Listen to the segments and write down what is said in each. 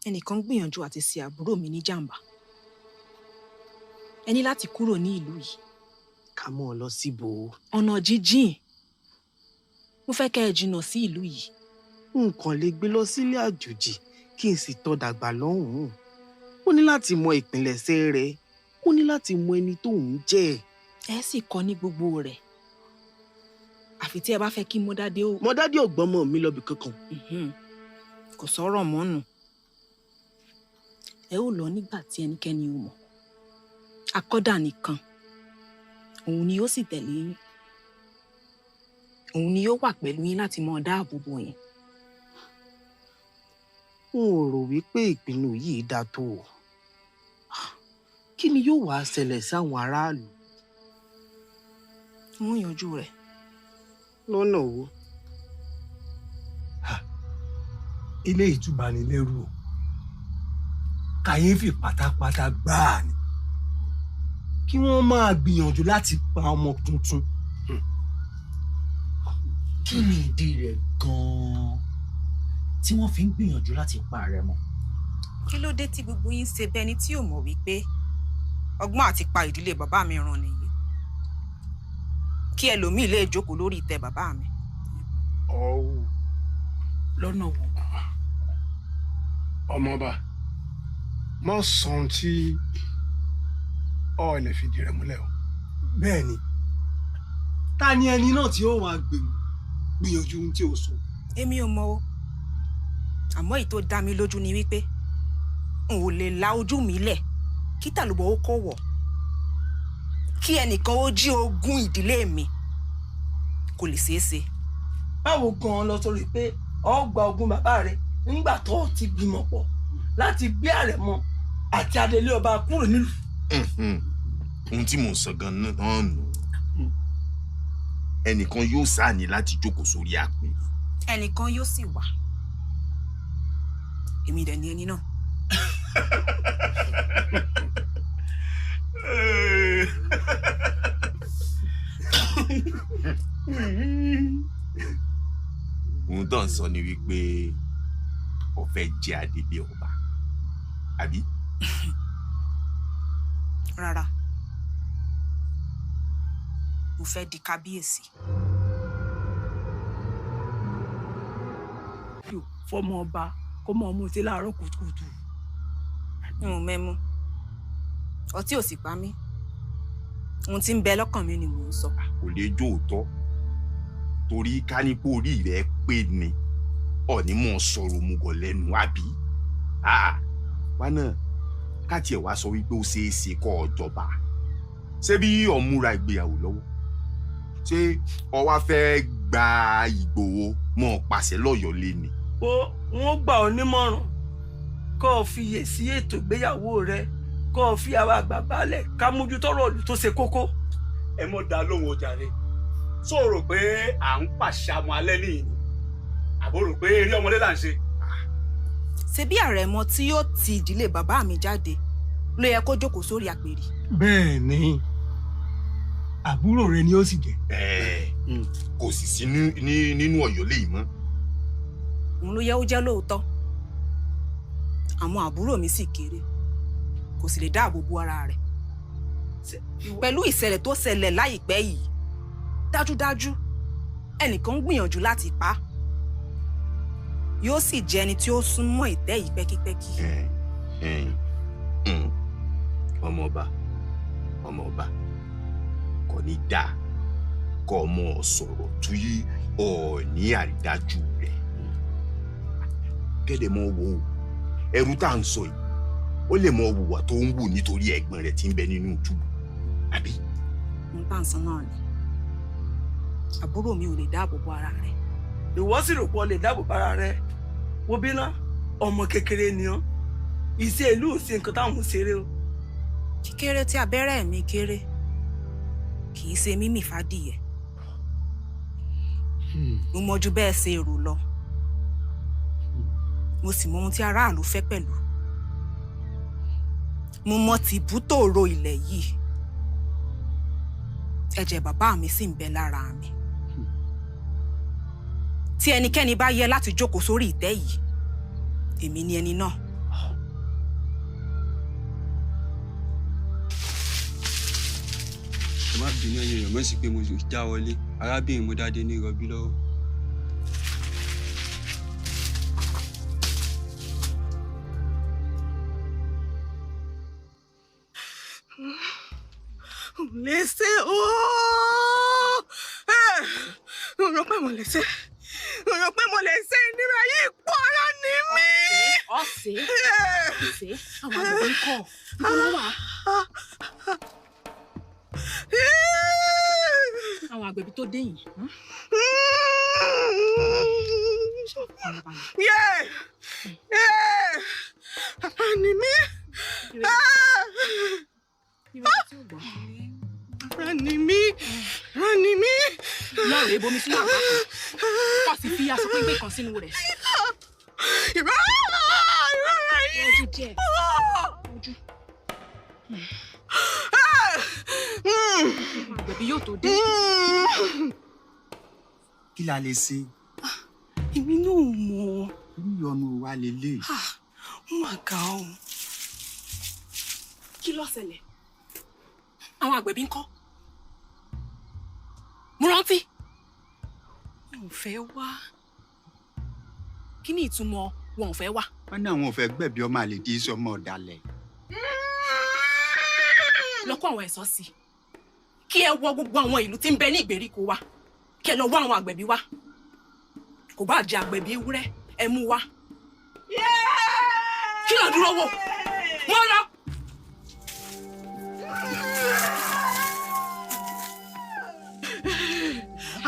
Ẹnìkan gbìyànjú àti ṣe àbúrò mi ní jàǹbá. Ẹ ní láti kúrò ní ìlú yìí. Ká mọ́ ọ lọ síbo. Ọ̀nà jíjìn. Mo fẹ́ kẹ́ ẹ jìnnà sí ìlú yìí. Nǹkan lè gbé lọ sílé àjòjì kí n sì tọ́ dàgbà lọ́hùn-ún. Ó ní láti mọ ìpilẹ̀ṣẹ̀ rẹ̀. Ó ní láti mọ ẹni tó ń jẹ́. Ẹ sì kọ́ ní gbogbo rẹ̀. Àfi tí ẹ bá fẹ́ kí Mọ́dádé ó. Mọ́dádé ò gbọ́mọ mi lọ bí kankan. Kò sọ̀rọ̀ mọ́nù. Ẹ ó lọ nígbà tí ẹnikẹ́ni ò mọ̀. Akọ́dà nìkan. Òun ni ó sì tẹ̀lé yín. Òun ni ó wà pẹ̀lú yín láti mọ dáàbò bò yín. N ò rò wípé ìpinnu yìí dáa tó o. Kí ni yóò wá ṣẹlẹ̀ sáwọn aráàlú? Wọ́n yanjú rẹ̀. Lọ́nà wo? Ilé ìtúbanilẹ́rù o. Kàyéfì pátápátá gbáà ni. Kí wọ́n máa gbìyànjú láti pa ọmọ tuntun. Kí ni ìdí rẹ̀ gan-an tí wọ́n fi ń gbìyànjú láti pa rẹ̀ mọ́? Kí ló dé tí gbogbo yín ṣe bẹ́ni tí ò mọ̀ wípé ọgbọ́n àti pa ìdílé bàbá mi ràn nìyí? Kí ẹlòmíì lè jókòó lórí ìtẹ́ bàbá mi. Lọ́nà wo? Ọmọọba, má sọ ohun tí ọ lè fìdí rẹ̀ múlẹ̀ o. Bẹ́ẹ̀ ni. Ta ni ẹni náà tí ó wá gbìyànjú ohun tí ó sọ? Èmi ò mọ̀ o. Àmọ́ èyí tó dá mi lójú ni wípé n ò lè la ojú mi lẹ̀ kí tàlùbọ̀ ó kọ̀ wọ̀. Kí ẹnìkan ó jí ogún ìdílé mi kò lè ṣeé ṣe. Báwo gan-an lọ sórí pé ọ gba ogún bàbá rẹ nígbà tó ti gbìmọ̀ pọ̀ láti gbé àrẹ̀mọ àti adelé ọba kúrò nílùú? Ohun tí mò ń sọ gan-an náà nù. Ẹnìkan yóò sáà ní láti jókòó sórí àpèrè. Ẹnìkan yóò sì wà. Èmi dẹ̀ ni ẹni náà. Ohun tó ń sọ ni wípé ó fẹ́ jẹ adélé ọba, àbí? Rárá. Mo fẹ́ di kábíyèsí. Fọmọ ọba kó mọ ọmọ tí láàárọ̀ kùtùkùtù. N ò mẹ́mu. Ọtí ò sì pa mí. Ohun tí ń bẹ lọ́kàn mi ni mò ń sọ. Kò lè jó òótọ́. Torí ká ní kó orí rẹ̀ pé ni ọ̀ní mọ̀ sọ̀rọ̀ mugọ̀ lẹ́nu, àbí? Wá náà ká tiẹ̀ wá sọ wípé ó ṣeé ṣe kọ́ ọ jọba. Ṣé bí ó múra ìgbéyàwó lọ́wọ́? Ṣé ó wá fẹ́ gba Ìgbòho mọ́ pàṣẹ lọ́yọ̀ọ́ lé ni? Wọ́n gbà ọ́ nímọ̀ràn kó o fiyè sí ètò ìgbéyàwó rẹ, kó o fi àwa àgbà balẹ̀ ká mójútọ́rọ̀ ìlú tó ṣe kókó. Ẹ mọ́ dá lóhùn ọjà rẹ̀. Ṣó o rò pé à ń pàṣẹ àmọ́ alẹ́ nìyí ni? Àbó rò pé eré ọmọdé là ń ṣe? Ṣé bí àrẹ̀mọ tí yóò ti ìdílé bàbá mi jáde ló yẹ kó jókòó sórí àpèrè? Bẹ́ẹ̀ ni. Àbúrò rẹ ni ó sì jẹ́. Kò sì sí nínú Ọ̀yọ́ léyìí mọ́. Òun ló yẹ ó jẹ́ lóòótọ́. Àwọn àbúrò mi sì kéré. Kò sì lè dáàbò bo ara rẹ̀. Pẹ̀lú ìṣẹ̀lẹ̀ tó ṣẹlẹ̀ láìpẹ́ yìí, dájúdájú ẹnìkan ń gbìyànjú láti pa á. Yóò sì jẹ́ ẹni tí ó súnmọ́ ìtẹ́ yìí pẹ́kípẹ́kí. Ọmọọba kò ní dáa kọ́ ọmọ sọ̀rọ̀ tí ọ̀ọ́ní àrídájú rẹ̀. Kẹ́dẹ̀ mọ́ wo ẹrú tá à ń sọ yìí, ó lè mọ wùwà tó ń wù nítorí ẹ̀gbọ́n rẹ̀ tí ń bẹ nínú túbú, àbí? Mo bá ń sọ náà ni. Àbúrò mi ò lè dáàbò bo ara rẹ̀. Ìwọ sì rò pé o lè dáàbò bo ara rẹ? Wo bí ná, ọmọ kékeré ni ọ́. Iṣẹ́ ìlú ò sí nǹkan táwọn ń ṣeré o. Kíkéré tí abẹ́rẹ́ mi kéré kì í ṣe mímì fádìyẹ. Mo mọ ju bẹ́ẹ̀ ṣe èrò lọ. Mo sì mọ ohun tí aráàlú fẹ́ pẹ̀lú. Mo mọ tìbútòrò ilẹ̀ yìí. Ẹ̀jẹ̀ bàbá mi sì ń bẹ lára mi. Tí ẹnikẹ́ni bá yẹ láti jókòó sórí ìtẹ́ yìí, èmi ni ẹni náà. má bínú ẹ̀yin èèyàn mọ̀ sí pé mo já wọlé arábìnrin mo dáadé ní ìrọbí lọ́wọ́. Lẹ́sẹ̀ ọ̀rọ̀ pé mo lẹ́sẹ̀ ìnira yìí pọ̀ ara ní mi. ọ̀sẹ̀ àwọn àgbẹ̀ ń kọ̀ wọ́n wà. àwọn àgbẹ̀bí tó dé yìí. Ani mi. Rani mi. Lọ́ọ̀rẹ́ ibomi sínú àgbà kan. Kọ́ sì fi aṣọ péńpé kan sínú rẹ̀. Ìrọ̀ yìí. Ojú díẹ̀. Ojú. Àgbẹ̀bí yóò tó dé. Kí la lè ṣe? Èmi náà mọ̀. Irú ìyọnu wa lélẹ̀. Ó mà ga o. Kí ló ṣẹlẹ̀? Àwọn àgbẹ̀bí ń kọ́. Mo rántí. Wọn ò fẹ́ wá. Kí ni ìtumọ̀ wọn ò fẹ́ wá? Wọ́n ní àwọn ò fẹ́ gbẹ̀bí ọmọ àlè tí í sọ ọmọ ọ̀dàlẹ̀. Lọ kó àwọn ẹ̀ṣọ́ sí. Kí ẹ wọ gbogbo àwọn ìlú tí ń bẹ ní ìgbèríko wa. Kí ẹ lọ wá àwọn àgbẹ̀bí wá. Kò bá jẹ́ àgbẹ̀bí ewúrẹ́, ẹ mú wá. Kí ló dúró wò? Wọ́n lọ.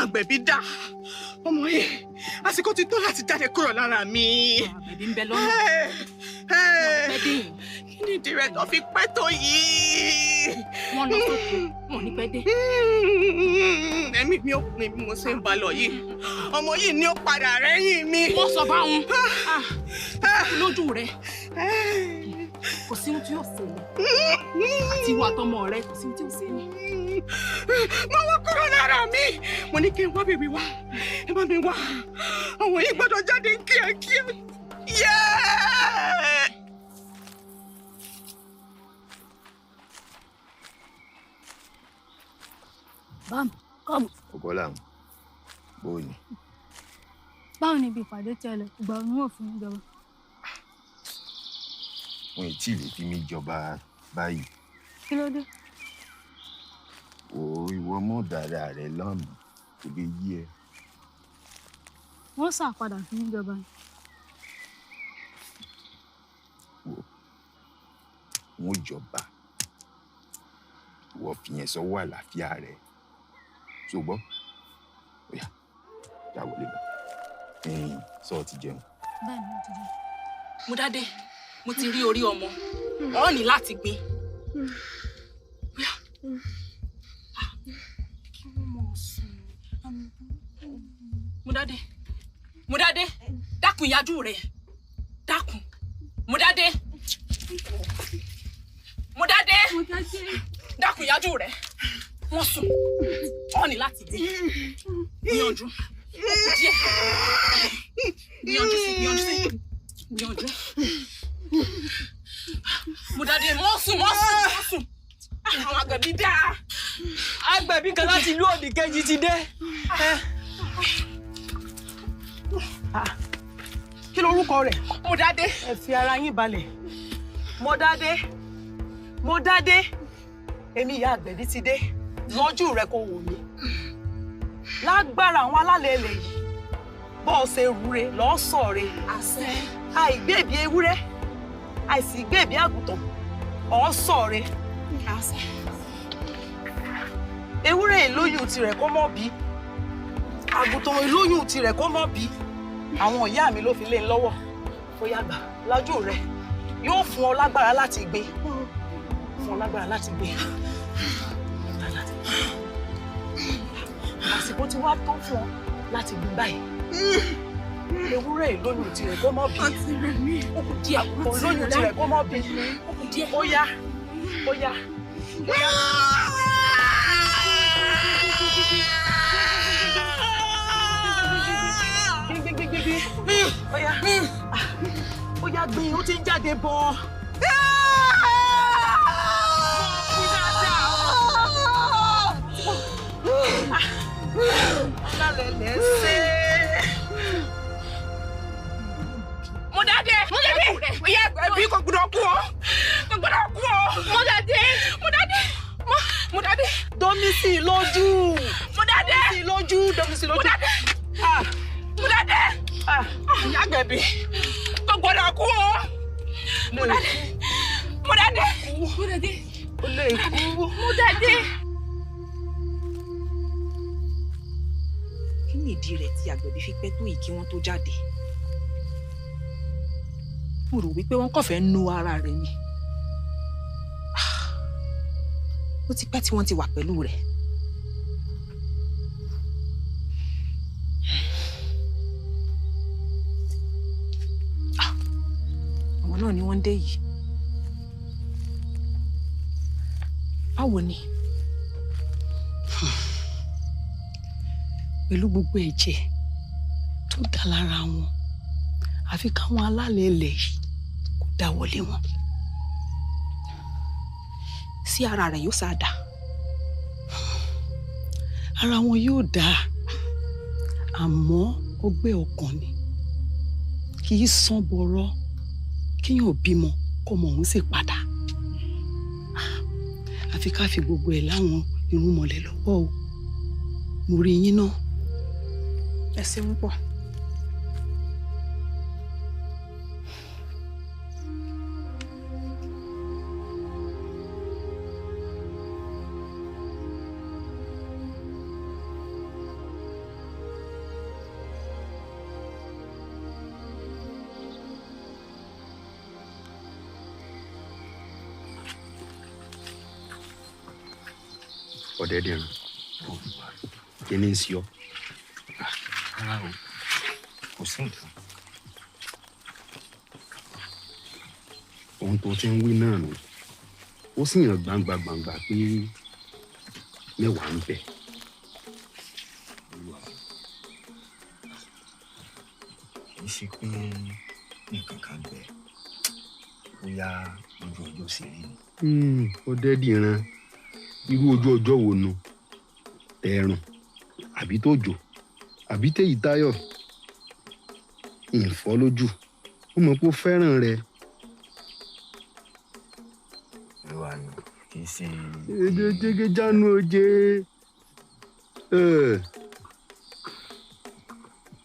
Àgbẹ̀bí dá ọmọ yìí àsìkò ti tó láti jáde kúrò lára mi. Àgbẹ̀bí ń bẹ lọ́nà. Pẹ́ dé yìí. Kí ni ìdí rẹ̀ tó fi pẹ́ tó yìí? Wọ́n lọ sókè, wọ́n ní pẹ́ dé. Ẹ̀mí mi ò pin bí mo ṣe ń bá lọ yìí. Ọmọ yìí ni ó padà rẹ́yìn mi. Wọ́n sọ báwọn. Lójú rẹ̀. Kò sí ohun tí yóò ṣe ni. Àti ìwà àtọmọ rẹ̀ kò sí ohun tí yóò ṣe ni. Mo wọ́ kúrò lára mi. Mo ní kí n wá bèbí wá. Ẹ bá mi wá. Àwọn yìí gbọ́dọ̀ jáde kíákíá. Bam, come. Ọ̀gọ́lá bó ni. Báwo ni ibi ìpàdé tẹ́lẹ̀? Ìgbà wo ni wọ́n fún ìjọba? Wọn ì tí ì lè fi mí jọba báyìí. Kí ló dé? Ìwọ mọ̀ dára rẹ lọ́nà kò lè yí ẹ. Wọ́n ṣàpadà fún ìjọba. Wọ́n jọba. Wọ́n fi yẹn sọ́wọ́ àlàáfíà rẹ̀. Ṣùgbọ́n, ó yá, já wọlé lọ. Sọ ti jẹun. Bẹ́ẹ̀ni, mo ti jẹun. Mo dádé, mo ti rí orí ọmọ. Wọ́n ní láti gbé. Kí wọ́n mọ̀ sùn. Mo dádé, dákun ìyájú rẹ̀. Dákun. Mo dádé. Dákun ìyájú rẹ̀. Wọ́n sùn. Wọ́n ní láti gbé. Gbìyànjú. Díẹ̀. Gbìyànjú sí. Mo dádé, wọ́n sùn. Àwọn àgbẹ̀bí dá. Àgbẹ̀bí kan láti ìlú òdì kejì ti dé. Kí lorúkọ rẹ̀? Mo dádé. Ẹ fi ara yín balẹ̀. Mo dádé. Èmi ìyá àgbẹ̀bí ti dé. Lọ́jú rẹ̀ kò wò mí. Lágbára àwọn alálẹ̀ ilẹ̀ yìí. Bọ́ ọ ṣe rúre lọ́sọ̀ọ̀re. Àṣẹ. Àìgbèbí ewúrẹ́. Àìsí gbèbí àgùntàn. Ọ̀sọ̀ọ̀re. Àṣẹ. Ewúrẹ́ ìlóyún tirẹ̀ kó mọ́ bí. Àgùntàn ìlóyún tirẹ̀ kó mọ́ bí. Àwọn ìyá mi ló fi lé ń lọ́wọ́. Ó yá gbà lọ́jú rẹ̀. Yóò fún ọ lágbára láti gbé. Àsìkò tí wàá tó fún ọ láti gbé báyìí. Ewúrẹ́ ìlóyún tirẹ̀ kó mọ́ bí. Àgùntàn ìlóyún tirẹ̀ kó mọ́ bí. Ó yá. Ó yá gbìn, ó ti ń jáde bọ̀. Modade! Oya Abebi kò gbọ́dọ̀ kú o. Kò gbọ́dọ̀ kú o. Modade! Domisi lójú. Modade! Domisi lójú. Modade! Oya Abebi kò gbọ́dọ̀ kú o. Modade! Ó lè kú. Modade! Kí ni ìdí rẹ̀ tí Abebi fi pẹ́ tó yìí kí wọ́n tó jáde? Mo rò wípé wọ́n kàn fẹ́ nu ara rẹ̀ ni. Ó ti pẹ́ tí wọ́n ti wà pẹ̀lú rẹ̀. Àwọn náà ni wọ́n ń dé yìí. Báwo ni? Pẹ̀lú gbogbo ẹ̀jẹ̀ tó dà lára wọn, àfi káwọn alálẹ̀ ilẹ̀ yìí kó dá wọlé wọn. Sí ara rẹ̀ yóò sáà dà. Ara wọn yóò dà, àmọ́ ọgbẹ́ ọkàn ni. Kì í sán bọ̀rọ̀ kíyàn bímọ kọ́mọ òun sì padà. Àfi ká fi gbogbo ẹ̀ láwọn irúnmọlẹ̀ lọ́wọ́ o. Mo rí yín náà. Ẹ ṣeun pọ̀. Ọ̀dẹ̀dẹ̀rìn kí ni ń ṣe ọ́? Rárá o, kò sí nǹkan. Ohun tó ti ń wí náà nù, ó sì hàn gbangba pé mẹ́wàá ń bẹ. Kì í ṣe pé nǹkan kan bẹ bóyá ojú ọjọ́ sì rí ni. Ọ̀dẹ̀dẹ̀rìn irú ojú ọjọ́ wo nu? Ẹ̀rùn àbí tójò àbí téyí táyọ̀? Ìfọ́ lójú, ó mọ̀ pé ó fẹ́ràn rẹ. Ìwà ni kì í ṣe. Èdè jánu oje.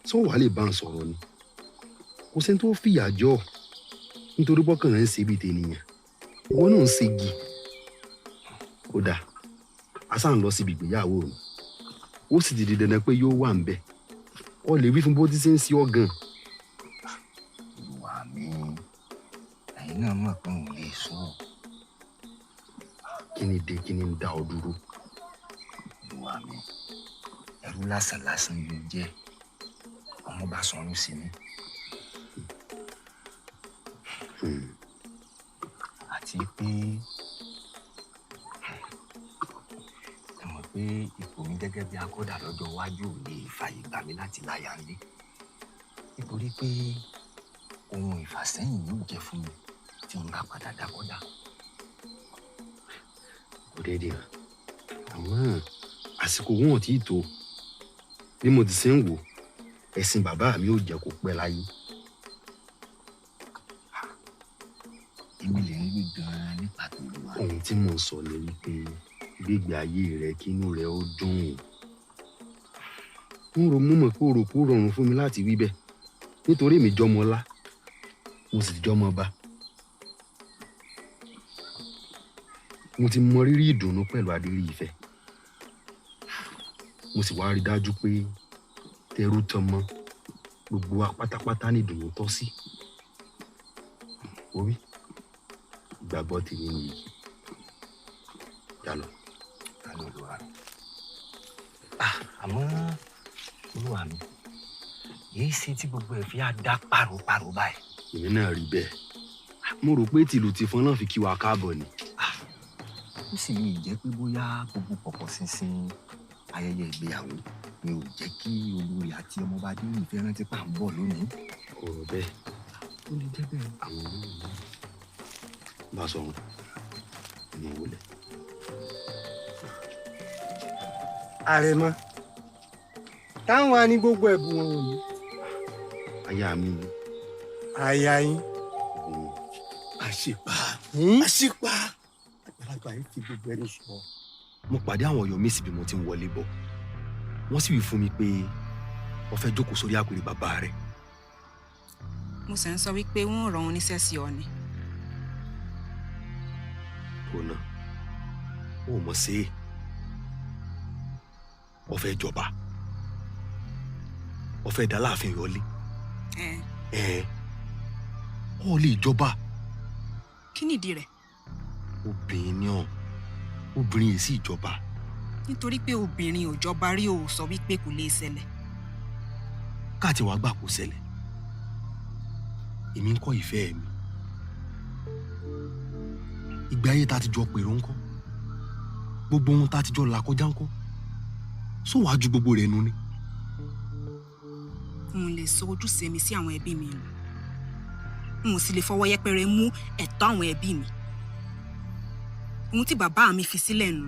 Sọ wàá lè bá ń sọ̀rọ̀ ni? Kò sẹ́ni tó fìyà jọ nítorí bọ́kàn rẹ̀ ń ṣe bíi tènìyàn. Ìwọ náà ń ṣègi. Kódà asá ń lọ síbi ìgbéyàwó mi, ó sì ti di dandan pé yóò wà ń bẹ. Ọ lè wí fún bó ti ṣe ń ṣe ọ gan. Ìwà mi, ẹ̀yin náà mọ̀ pé òun lè sọ. Kí ni ń dá ọ dúró? Ìwà mi, ẹrú lásán yóò jẹ́ ọmọ bá sọ̀rọ̀ sí mi. Àti pé pé ipò mi gẹ́gẹ́ bí akọ́dà lọ́jọ́ iwájú ò lè fààyè gbà mí láti láyà ńlé nítorí pé ohun ìfàsẹ́yìn yóò jẹ́ fún mi tí n bá padà dákọ́dà. Ọ̀dẹ̀dẹ̀ àwọn àsìkò wọn ò tí ì tó. Bí mo ti ṣe ń wò, ẹ̀sìn bàbá mi ò jẹ́ kó pẹ́ láyé. Èmi lè ń gbé gan-an ní pàtó ìwà. Ohun tí mò ń sọ ni wípé gbígbé ayé rẹ kínú rẹ ó dùn. Mo mọ̀ pé o rò pé ó rọrùn fún mi láti wí bẹ́ẹ̀ nítorí èmi jọmọ ọlá mo sì jọmọ ọba. Mo ti mọ rírì ìdùnnú pẹ̀lú adírí ìfẹ́. Mo sì wá rí dájú pé tẹrú tọmọ gbogbo wa pátápátá ní ìdùnnú tọ́ sí. Orí ìgbàgbọ́ tèmi nìyí. Yálọ. Àmọ́ olúwa mi, èyí ṣe tí gbogbo ẹ̀ fi á dá pàrọ̀ báyìí. Èmi náà rí bẹ́ẹ̀. Mo rò pé tìlù tìfọn náà fi kí wa káàbọ̀ ni. Ó sì lè jẹ́ pé bóyá gbogbo pọ̀pọ̀ ṣinṣin ayẹyẹ ìgbéyàwó ni ò jẹ́ kí olórí àti ọmọọba dé ìfẹ́ rántí pà ń bọ̀ lónìí. Ọ̀rọ̀ bẹ́ẹ̀. Ó lè jẹ́ bẹ́ẹ̀. Àwọn olóyìn bá sọ̀rọ̀ ìmọ̀ wọlé. Àrẹ̀mọ, táwọn wa ní gbogbo ẹ̀bùn wọn wọ̀nyí. aya mi. aya yín. àṣìpá àgbàlagbà yìí fi gbogbo ẹni sọ. mo pàdé àwọn ọ̀yọ́ mi síbi mo ti ń wọlé bọ̀ wọ́n sì wí fún mi pé wọ́n fẹ́ jókòó sórí àpèrè bàbá rẹ̀. mo sì ń sọ wípé wọ́n rán wọn níṣẹ́ sí ọ ni. tòun náà ó mọ̀ sí i wọ́n fẹ́ jọba wọ́n fẹ́ dá láàfin yọlé. ó lè jọba. kí nìdí rẹ̀? obìnrin ni ọ́ obìnrin yìí sì jọba. nítorí pé obìnrin ò jọba rí o sọ wípé kò lè ṣẹlẹ̀. káàtì wàá gbà kó ṣẹlẹ̀ èmi ń kọ́ ìfẹ́ mi ìgbé ayé tá a ti jọ pèrò ńkọ́ gbogbo ohun tá a ti jọ là kọjá ńkọ́ sọ wàá ju gbogbo rẹ̀ nu ni. n lè sọ ojúṣe mi sí àwọn ẹbí mi nù n sì lè fọwọ́ yẹpẹrẹ mú ẹ̀tọ́ àwọn ẹbí mi ohun tí bàbá mi fi sílẹ̀ nù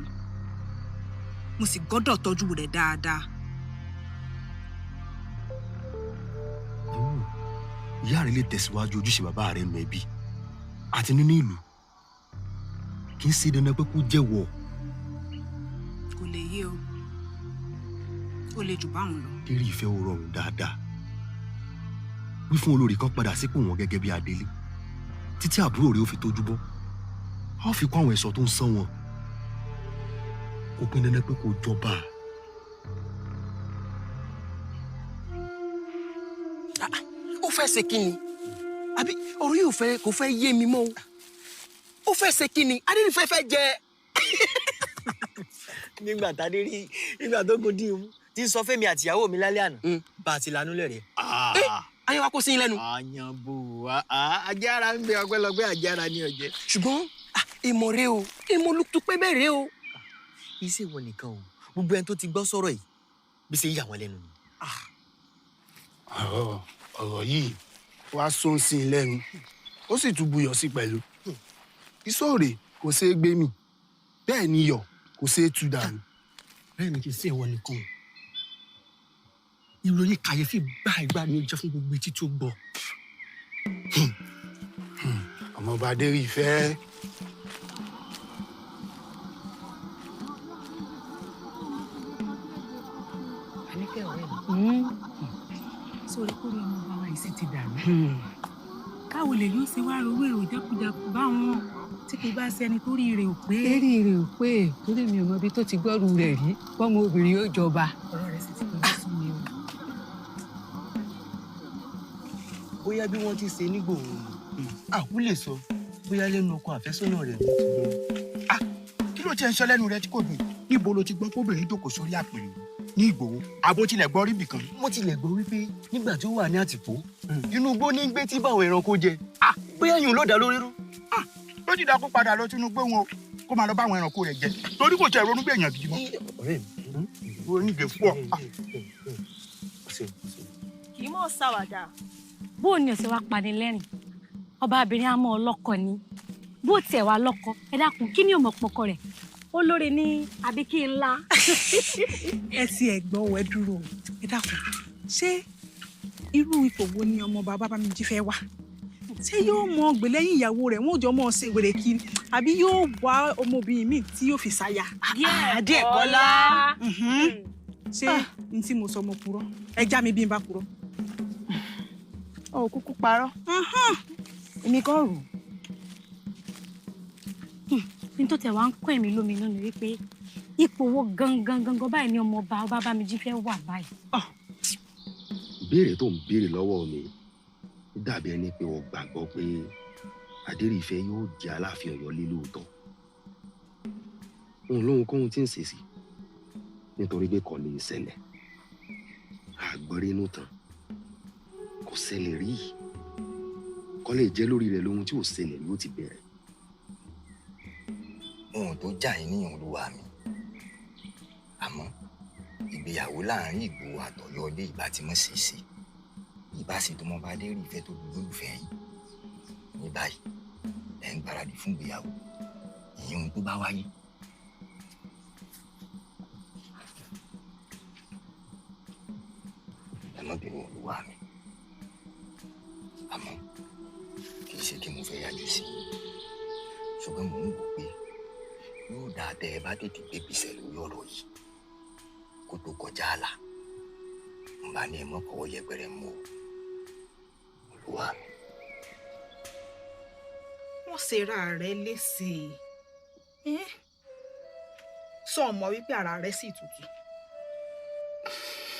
mo sì gbọ́dọ̀ tọ́jú rẹ̀ dáadáa. ìyá rẹ lè tẹ̀síwájú ojúṣe bàbá rẹ nù ẹbí àti nínú ìlú kì í ṣe dandan pé kó jẹ́wọ́. kò lè yé o ó lè jù báwọn lọ. kéré ìfẹ́ ò rọrùn dáadáa wí fún olórí kan padà sípò wọn gẹ́gẹ́ bí adélé títí àbúrò rẹ ó fi tójú bọ́ a ó fi kó àwọn ẹ̀ṣọ́ tó ń sán wọn kò pín dandan pé kó jọba. ó fẹ́ ṣe kí ni àbí ọ̀rọ̀ yìí kò fẹ́ yé mi mọ́ ó fẹ́ ṣe kí ni adérífẹ́ fẹ́ jẹ. nígbà tó kò dín in tí ń sọ fẹ́mi àtìyàwó mi lálẹ́ àná bá a ti lanú lẹ̀rẹ̀. ayé wa kó sí yín lẹ́nu. àyànbó ajára ń bẹ ọgbẹ́lọgbẹ́ ajára ní ọjẹ́. ṣùgbọ́n ìmọ̀ rẹ o ìmọ̀ ló tún pé bẹ́ẹ̀ rẹ o. iṣẹ́ ìwọ nìkan o gbogbo ẹni tó ti gbọ́ sọ̀rọ̀ yìí bí ṣe ń yà wọ́n lẹ́nu ni. ọ̀rọ̀ yìí wá sún sí i lẹ́nu ó sì tún buyọ̀ sí pẹ̀lú. ìṣòro kò ṣeé gbé mì bẹ́ẹ̀ ni iyọ̀ kò ṣeé tú dànù. bẹ́ẹ̀ ni kì í ṣe ìwọ nìkan o ìròyìn kàyéfì gbáìgbà ni ó jẹ́ fún gbogbo etí tó gbọ́. ọmọọba adérífẹ́. àníkẹ́ ọ̀rẹ́ mi sórí kórè ọmọ bàbá yìí sì ti dàrú. káwo lè yóò ṣe wá rówó èrò jákujàku báwọn tí kò bá ṣẹni tó rí rè ò pé. eré rè ò pé torí mi ò mọ ibi tó ti gbọ́rù rẹ̀ rí bọ́mọ obìnrin yóò jọba. ọ̀rọ̀ rẹ̀ sì ti gbọ́dọ̀ sún mi o. bóyá bí wọ́n ti ṣe nígbòho àwọn lè sọ bóyá lẹ́nu ọkọ àfẹ́sọ́nà rẹ̀ ló ti gbọ́. kí ló ti ń sọ lẹ́nu rẹ tí kò dùn níbo ló ti gbọ́ kóbìnrin jókòó sórí àpèrè ní Ìgbòho àbó tilẹ̀ gbọ́ rí bìkan. mo tilẹ̀ gbọ́ wípé nígbà tí ó wà ní Àtìpó inú igbó ní gbé tí báwọn ẹranko jẹ bóyá yìí ló dá lórí rú. ló ti dákú padà lọ sínú igbó wọn kó máa lọ bá àwọn ẹranko rẹ̀ jẹ torí kò tẹ ronú gbẹ̀yàn gidi mọ́. ọ̀rẹ́ mi oníge fún ọ. kì í mọ̀ ṣàwàdà. bó o ní ọ̀sẹ̀ wa pani lẹ́rìn ọba abìnrin àmọ́ ọlọ́kọ ni bó tiẹ̀ wá lọ́kọ ẹ dákun kí ni òmò pọkọ rẹ̀ ó lóore ní àbí kí n la. ẹ ti ẹ̀gbọ́n wẹ dúró ẹ dákun ṣé irú ipò wo ni ọmọ bàbá mi jí fẹ́ wá ṣé yóò mọ gbẹlẹ́yìn ìyàwó rẹ̀ wọn ò jọ mọ ṣe wèrè kiri àbí yóò wá ọmọbìnrin míì tí yóò fi ṣàyà. díẹ̀ kọ́lá. ṣé n tí mo sọ mo purọ́ ẹ já mi bí n bá purọ́. ó kúkú parọ́ èmi kàn rò. ní tó tẹ̀ wá ń kọ́ èmi lómi nínú wípé ipò wo gangan báyìí ni ọmọ ọba bá mi jí fẹ́ wà báyìí. ìbéèrè tó ń béèrè lọ́wọ́ mi dàbí ẹni pé wọ́n gbàgbọ́ pé adérífẹ́ yóò jẹ́ aláàfin Ọ̀yọ́ lé lóòótọ́ òun lóhun kóhun tí ń ṣèṣì nítorí pé kò lè ṣẹlẹ̀ àgbọ̀rẹ́ inú tán kò ṣẹlẹ̀ rí kò lè jẹ́ lórí rẹ̀ lóhun tí ò ṣẹlẹ̀ ló ti bẹ̀rẹ̀. ohun tó jà yín níyàn olúwa mi àmọ́ ìgbéyàwó láàrin Ìgbòho àtọ̀yọ́ ilé ìbá tí mo ṣe ṣe ìbá sì tó mọ bá dé rí ìfẹ́ tó lólùfẹ́ yín ní báyìí ẹ̀ ń gbáradì fún ìgbéyàwó ìyẹn ohun tó bá wáyé. má bínú olúwa mi àmọ́ kì í ṣe kí mo fẹ́ yájú sí i ṣùgbọ́n mò ń wò pé yóò dáa tẹ́ ẹ bá tètè gbé gbèsè lórí ọ̀rọ̀ yìí kó tó kọjá àlà n bá ní ẹ mọ́ kọ́wọ́ yẹpẹrẹ mú o olúwa mi. wọ́n ṣera rẹ̀ léṣe sọ ọmọ wípé ara rẹ̀ sì tutù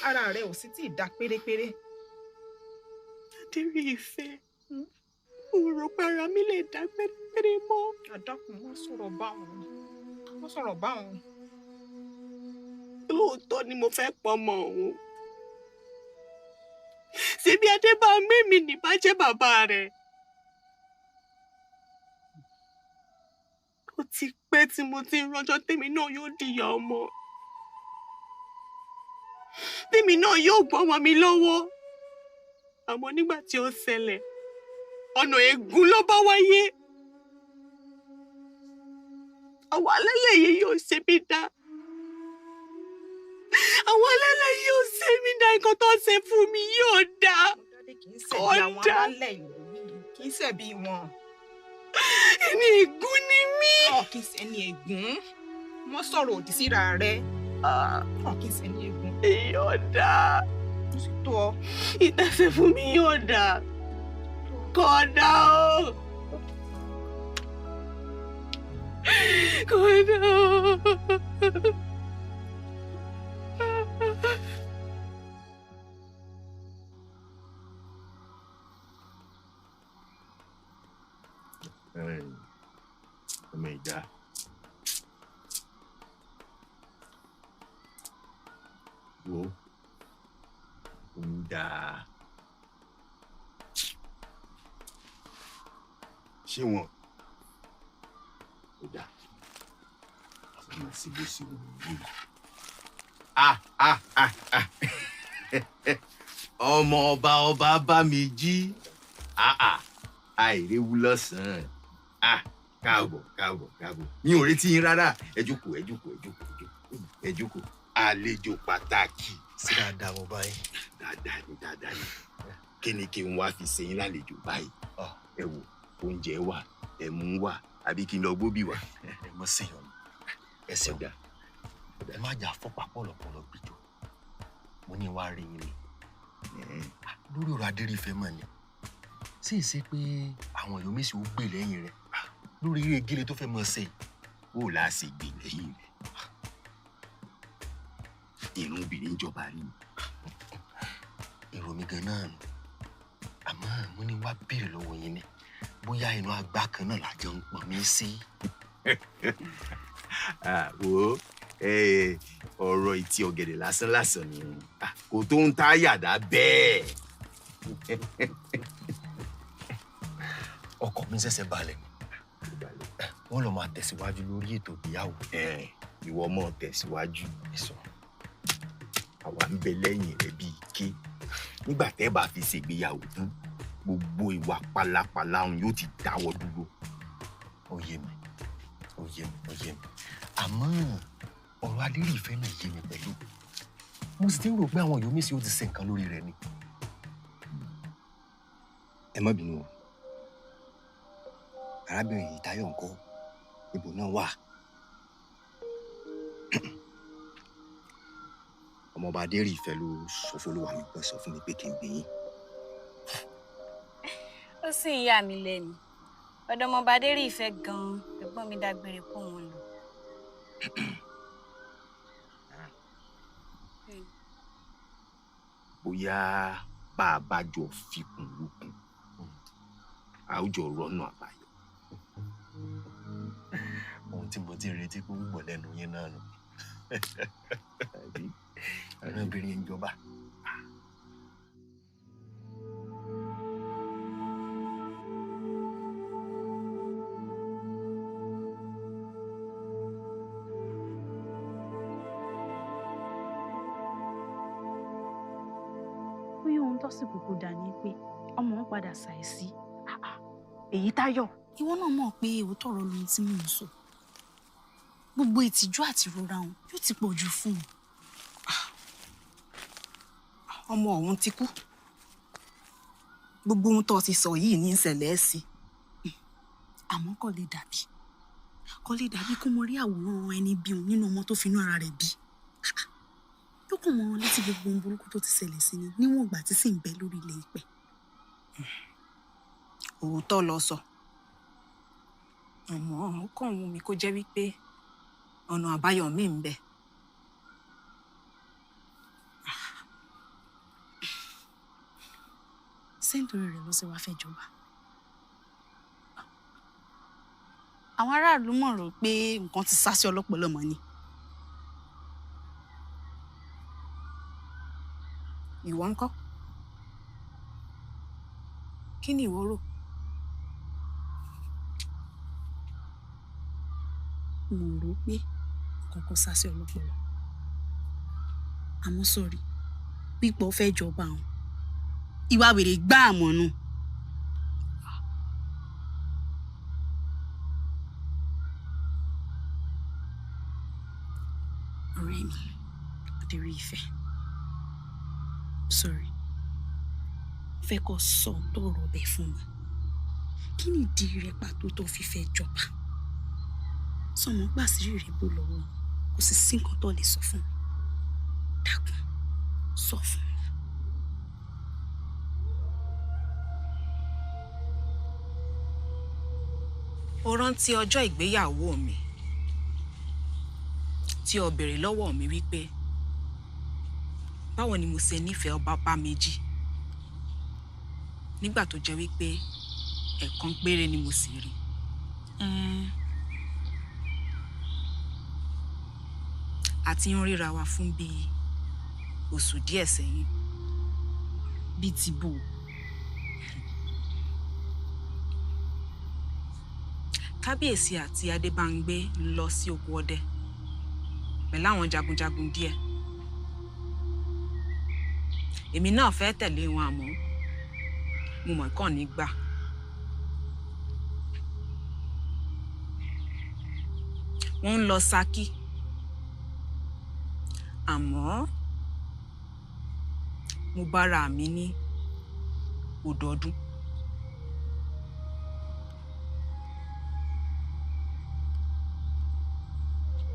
ara rẹ̀ ò sì tí ì dá pérépéré. adérí ìfẹ́ mo rò pé ara mi lè dá pérépéré mọ́. àdàkùn wọ́n sọ̀rọ̀ báwọn. lóòótọ́ ni mo fẹ́ pọmọ òun ṣebí adébámé mi ní bá jẹ́ bàbá rẹ̀. ó ti pẹ́ tí mo ti ń rọ́jọ́ tèmi náà yóò dìyà ọmọ tèmi náà yóò gbọ́mọ mi lọ́wọ́ àmọ́ nígbà tí ó ṣẹlẹ̀ ọ̀nà ègún ló bá wáyé àwọn alẹ́lẹ̀ yìí yóò ṣe mí dá àwọn alẹ́lẹ̀ yìí yóò ṣe mí dá nǹkan tó ṣe fún mi yóò dá kódà kì í ṣẹ̀bi wọn. ẹni ègún ni mí. kì í ṣe ẹni ègún wọ́n sọ̀rọ̀ òdì síra rẹ̀ kì í ṣe ẹni ègún. yóò dá ìtẹ̀sẹ̀ fún mi yóò dá kódà o kódà o. ọmọ ìjà wo ń dá ṣé wọn ò dá ọmọ síbó sí wọn yìí ọmọ ọba bá mi jí àìréwu lọ́sàn-án káàbọ̀ mi ò retí yín rárá ẹ jókòó àlejò pàtàkì. sí dáadáa mo báyìí. dáadáa ni kí ni kí n wá fi ṣe yín lálejò báyìí ẹ wò oúnjẹ wà ẹmu wà àbí kí n lọ gbóbì wá. ẹ mọ sí ọ̀nà ẹ ṣeun ẹ má jà fọ́pá pọ̀lọpọ̀lọ gbìjọ mo ní wàá rí yín ni lórí ọ̀rọ̀ adérífẹ́ mọ̀ ni sì ṣe pé àwọn èèyàn méjì ó gbè lẹ́yìn rẹ̀ lórí eré gílé tó fẹ́ mọ̀ ṣe ó là á ṣe gbè lẹ́yìn rẹ̀ ìrún obìnrin jọba rí mi. èrò mi gan náà nù àmọ́ mo ní wá béèrè lọ́wọ́ yín ni bóyá inú agbá kan náà làjọ ń pọn mí sí. wo ọ̀rọ̀ ìtì ọ̀gẹ̀dẹ̀ lásán ni kò tó ń tá yàdá bẹ́ẹ̀. ọkọ mi ṣẹ̀ṣẹ̀ balẹ̀ ni wọ́n lọ máa tẹ̀síwájú lórí ètò ìgbéyàwó. ìwọ mọ̀ tẹ̀síwájú àwa ń bẹ lẹ́yìn rẹ bíi ké nígbà tẹ́ bá fi ṣègbéyàwó tán gbogbo ìwà pálapàla òun yóò ti dáwọ́ dúró. ó yé mi àmọ́ ọ̀rọ̀ adérífẹ́ náà yé mi pẹ̀lú mo sì ti ń rò pé àwọn yòómí sí ó ti ṣe nǹkan lórí rẹ̀ ni. ẹ má bínú o arábìnrin yìí Táyọ̀ ńkọ́ ibò náà wà. ọmọọba adérífẹ́ ló sọ fọlọ́wà mi pẹ́ sọ fún mi pé kí n gbé yín. ó sì ń yà mí lẹ́nu ọ̀dọ́mọba adérífẹ́ gan-an ẹ̀gbọ́n mi dágbére kó wọn lọ. bóyá bá a bá jọ fikùn lukùn a ó jọ rọ́nà àbáyọ. ohun tí mo ti retí pé gbọ́ lẹ́nu yín náà nù. arábìnrin ìjọba. bóyá ohun tó sì kúkú dà ní pé ọmọ ń padà ṣàìsí èyí Táyọ̀. ìwọ náà mọ̀ pé òótọ́ ọ̀rọ̀ lóhun tí mò ń sọ gbogbo ìtìjú àti ìrora wọn yóò ti pọ̀ jù fún un. ọmọ ọ̀hún ti kú gbogbo ohun tó ti sọ yìí ní ìṣẹ̀lẹ̀ sí àmọ́ kò lè dàbí kó mo rí àwòrán ẹni bí òun nínú ọmọ tó finú ara rẹ̀ bí yóò kàn mọ́ wọn létí gbogbo ohun burúkú tó ti ṣẹlẹ̀ sí ni níwọ̀n ìgbà tí sì ń bẹ lórí ilẹ̀ ìpẹ́. òótọ́ ló sọ àmọ́ ó kàn wù mí kó jẹ́ wípé ọ̀nà àbáyọ mi ń bẹ. ṣé nítorí rẹ̀ ló ṣe wá fẹ́ jọba? àwọn aráàlú mọ̀ rò pé nǹkan ti sá sí ọlọ́pọlọ mọ́ ni. ìwọ ńkọ́ kí ni ìwọ rò? mo rò pé kọ̀ọ̀kan sá sí ọlọ́pọlọ àmọ́ sọ̀rí pípọ̀ fẹ́ jọba àwọn ìwà wèrè gbá àmọ́ nù. ọ̀rẹ́ mi adèrè ìfẹ́ sọ̀rí fẹ́ kó sọ tọrọ bẹ́ẹ̀ fún mi kí ni ìdí rẹ̀ pàtó tó fi fẹ́ jọba sọmọ gbàsírí rẹ̀ bó lọ́wọ́ kò sì sí nǹkan tó lè sọ fún mi dákun sọ fún mi. ó rántí ọjọ́ ìgbéyàwó mi tí o béèrè lọ́wọ́ mi wípé báwo ni mo ṣe nífẹ̀ẹ́ ọba bá méjì nígbà tó jẹ́ wípé ẹ̀ẹ̀kan péré ni mo sì rí. àti ń ríra wa fún bíi oṣù díẹ̀ sẹ́yìn. bíi ti bò. kábíyèsí àti adébángbé lọ sí oko ọdẹ pẹ̀lú àwọn jagunjagun díẹ̀. èmi náà fẹ́ tẹ̀lé wọn àmọ́ mo mọ̀ kàn ní gbà. wọ́n ń lọ Ṣakí àmọ́ mo bára mi ní Òdòọdún.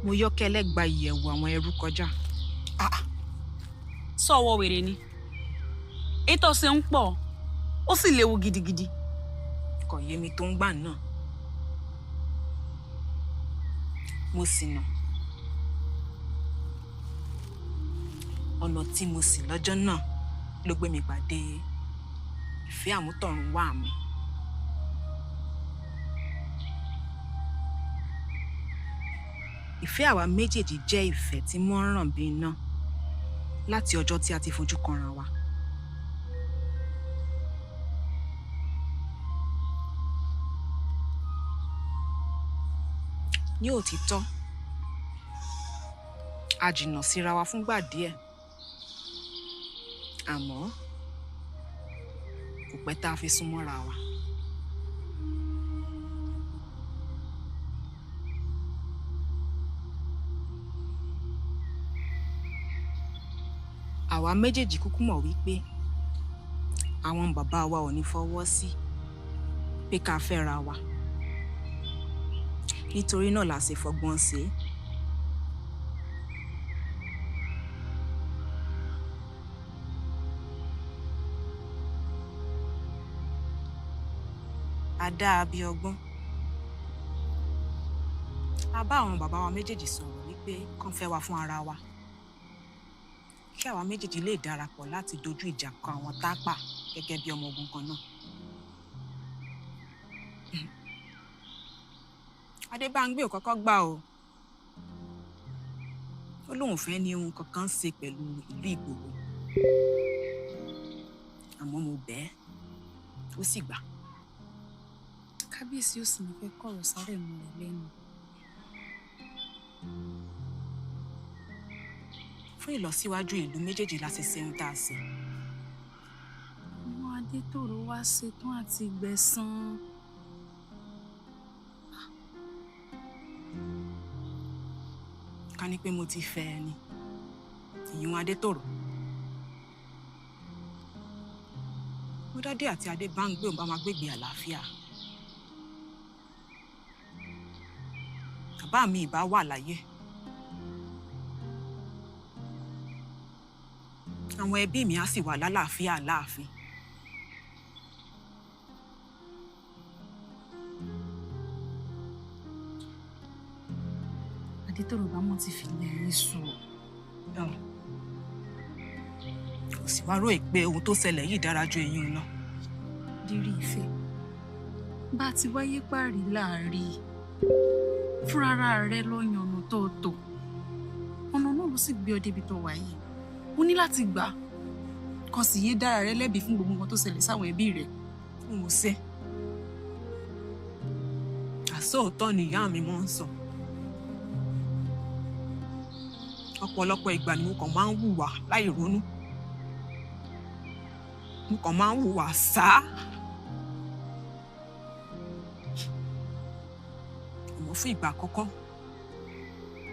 mo yọ́kẹ́lẹ́ gba ìyẹ̀wò àwọn ẹrú kọjá. sọ̀wọ́ wèrè ni ètò ṣe ń pọ̀ ó sì léwu gidigidi. kò yé mi tó ń gbà náà mo sì nà ọ̀nà tí mo sì lọ́jọ́ náà ló gbé mi pàdé ìfẹ́ àmútọ̀runwá mi. ìfẹ́ àwa méjèèjì jẹ́ ìfẹ́ tí mọ́ ń ràn bí iná láti ọjọ́ tí a ti fojú kanra wa. ní òtítọ́ a jìnnà síra wa fúngbà díẹ̀ àmọ́ kò pẹ́ tá a fi súnmọ́ra wa. àwa méjèèjì kúkú mọ̀ wípé àwọn bàbá wa ò ní fọwọ́ sí pé ká fẹ́ra wa nítorí náà la ṣe fọgbọ́n ṣe é. a dá a bí ọgbọ́n a bá àwọn bàbá wa méjèèjì sọ̀rọ̀ wípé kán fẹ́ wa fún ara wa kí àwa méjèèjì lè darapọ̀ láti dojú ìjà kọ àwọn tápà gẹ́gẹ́ bí ọmọ ogun kan náà. adébángbé ò kọ́kọ́ gbà o ó lóun fẹ́ ní ohun kankan ṣe pẹ̀lú ìlú Ìgbòho àmọ́ mo bẹ̀ ẹ́ ó sì gbà. kábíyèsí ò sì ní fẹ́ kọ̀rọ̀ sáré mu rẹ̀ lẹ́nu. fún ìlọsíwájú ìlú méjèèjì la ṣe ṣe ohun tá a ṣe. ọmọ adétòrò wá ṣetán àti gbẹ̀san. ká ní pé mo ti fẹ́ ẹ ni ìyún adétòrò Mọ́dádé àti Adé bá ń gbé òun bá máa gbégbé àlàáfíà. Bàbá mi ìbá wà láyé. Àwọn ẹbí mi á sì wà lálàáfíà láàfin. Adétòrò bá mọ̀ ti fi lẹ̀ rí sùn. Kò sì wá rò pé ohun tó ṣẹlẹ̀ yìí dára ju eyín lọ. Dírí ìfẹ́, bá ti wáyé páàrí láàrí fúnra rẹ ló yan ọ̀nà tó tò. Ọ̀nà náà ló sì gbé ọ débi tó wà yìí. O ní láti gbà kó sì yé dára rẹ lẹ́bi fún gbogbo nǹkan tó ṣẹlẹ̀ sáwọn ẹbí rẹ. Mo ṣe. Àsọ̀tọ̀ ni ìyá mi mọ́ ń sọ. Ọ̀pọ̀lọpọ̀ ìgbà ni mo kàn máa ń hùwà láì ronú. Mo kàn máa ń hùwà sá. Àmọ́ fún ìgbà àkọ́kọ́,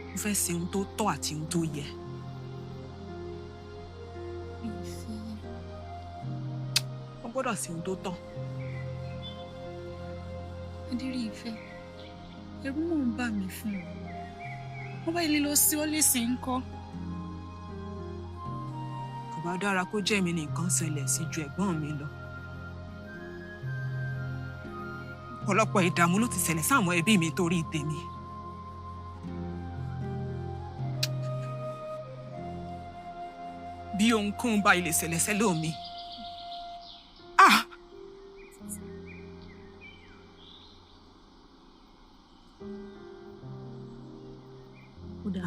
mo fẹ́ ṣe ohun tó tọ́ àti ohun tó yẹ. Mo gbọ́dọ̀ ṣe ohun tó tọ́. Adérí ìfẹ́, ẹ̀rù mò ń bà mí fún ọ. Wọ́n bá ilé lọ sí ọ léṣe ńkọ́. Kò bá dára kó jẹ́ mi nìkan ṣẹlẹ̀ sí ju ẹ̀gbọ́n mi lọ. Ọ̀pọ̀lọpọ̀ ìdààmú ló ti ṣẹlẹ̀ sáwọn ẹbí mi torí tèmi. Bí ohunkóhun bá ilé ṣẹlẹ̀ sẹ́lẹ̀ mi.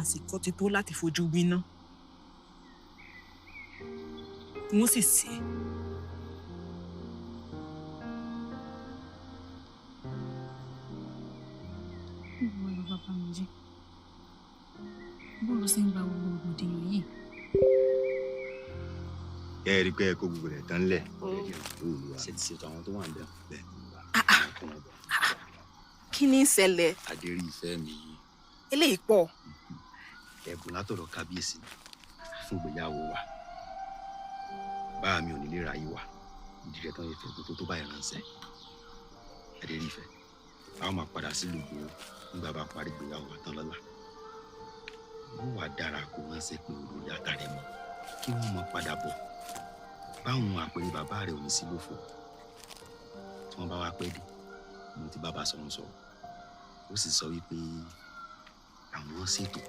Àsìkò ti tó láti fojú winá. Wọ́n sì ṣe. Ìwọ lọ bàbá mi jí. Bọ́ọ̀lù sì ń gba gbogbo ògbòdìyàn yìí. Ẹ rí pé ẹ kó gbogbo rẹ̀ tán lẹ̀. Ṣé ti ṣètò àwọn tó wà ń bẹ̀? Kí ni ń ṣẹlẹ̀? Adérí ìfẹ́ mi yìí. Eléyìí pọ̀. Ẹ̀bùn látọ̀dọ̀ kábíyèsí fún ìgbéyàwó wa. Báà mi ò ní lè ra yìí wá. Ìdí rẹ̀ tán ìfẹ́ tó báyìí ránṣẹ́. Adérí ìfẹ́. A ó máa padà sí lùgbò nígbà bá parí ìgbéyàwó wa tán lọ́la. Wọ́n wá dára kó ránṣẹ́ pé olórí àtàrẹ mọ́ kí wọ́n mọ padà bọ̀. Báwọn àpẹẹrẹ bàbá rẹ̀ ò ní sí lófo. Tí wọ́n bá wá pẹ́ dé, mo ti bàbá sọ̀rọ̀. Ó sì sọ wípé àwọn ṣètò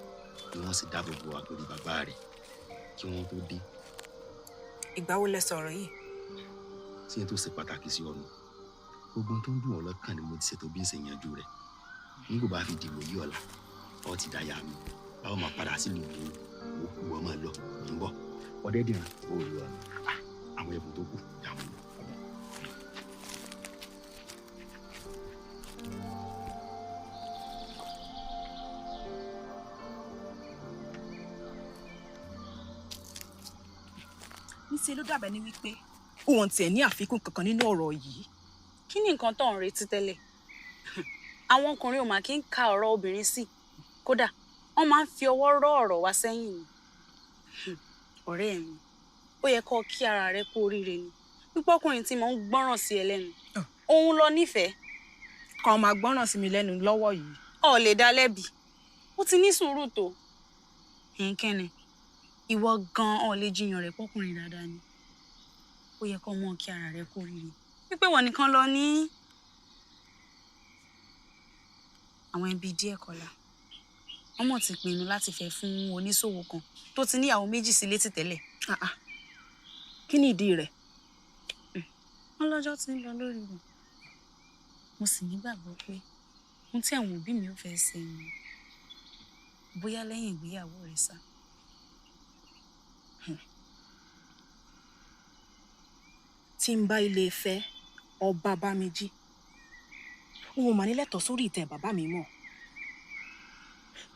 bí wọ́n sì dáàbò bo àpẹẹrẹ bàbá rẹ̀ kí wọ́n tó dé. Ìgbà wo lẹ sọ̀rọ̀ yìí? Sí ẹni tó ṣe pàtàkì sí ọ̀nà. Gbogbo tó ń dùn ọ́ lọ́kàn ni mo ti ṣètò bí ń ṣe yanjú rẹ̀. Nígbà bá fi dìbò yí ọ̀la, ọ ti dáyà mi. Báwo máa padà sílùú ìlú òkú ọmọ lọ ń bọ̀. Ọ̀dẹ́dìran ò lọ àwọn ẹ̀bùn tó kù dààmú lọ. Níṣẹ́ ló dàbẹ̀ ní wípé òun tiẹ̀ ní àfikún kankan nínú ọ̀rọ̀ yìí. Kí ni nǹkan tó ń retí tẹ́lẹ̀? Àwọn ọkùnrin ò mà kí ń ka ọ̀rọ̀ obìnrin sí. Kódà, wọ́n máa ń fi ọwọ́ rọ́ ọ̀rọ̀ wá sẹ́yìn ni. Ọ̀rẹ́ mi, ó yẹ kó kí ara rẹ kú oríire ni. Pípọ́ ọkùnrin tí mo ń gbọ́ràn sí ẹ lẹ́nu. Òun lọ nífẹ̀ẹ́. Kàn máa gbọ́ràn sí mi lẹ́nu lọ́wọ́ yìí. Ó lè dá lẹ́bi. Ó ti ní sùúrù tó. Ẹ̀ńkẹ́ni, ìwọ gan-an ò lè jiyàn rẹ̀ pọ́kùnrin dáadáa ni. Ó yẹ kó mọ̀ kí ara rẹ kú oríire. Pípé wọ́n nìkan lọ ní àwọn ẹbí díẹ̀ kọ́lá. Wọ́n mọ̀ ti pinnu láti fẹ́ fún oníṣòwò kan tó ti níyàwó méjì sí létí tẹ́lẹ̀. Kí ni ìdí rẹ̀? Wọ́n lọ́jọ́ tí ń lọ lórí rẹ̀. Mo sì nígbàgbọ́ pé ohun tí àwọn òbí mi ò fẹ́ ṣe ni bóyá lẹ́yìn ìgbéyàwó rẹ̀ sá. Tí ń bá ilé fẹ́ ọba bá mi jí, òun mà ní lẹ́tọ̀ọ́ sórí ìtẹ́ bàbá mi mọ́.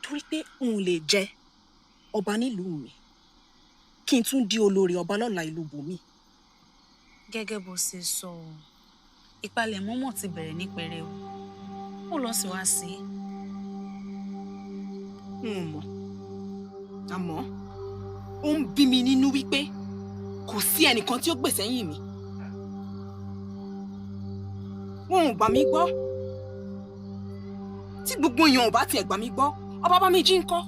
Torí pé òun lè jẹ ọba nílùú mi kí n tún di olórí ọba lọ́la ìlú bòmí. Gẹ́gẹ́ bó ṣe sọ ọ́, ìpalẹ̀mọ́ mọ̀ ti bẹ̀rẹ̀ ní pẹrẹu. Ó lọ sí wá sí. N ò mọ̀, àmọ́ ó ń bí mi nínú wípé kò sí ẹnìkan tí ó gbè sẹ́yìn mi. wọn ò gbà mí gbọ́. Tí gbogbo èèyàn ò bá tiẹ̀ gbà mí gbọ́, ọba bá mi jí ńkọ́.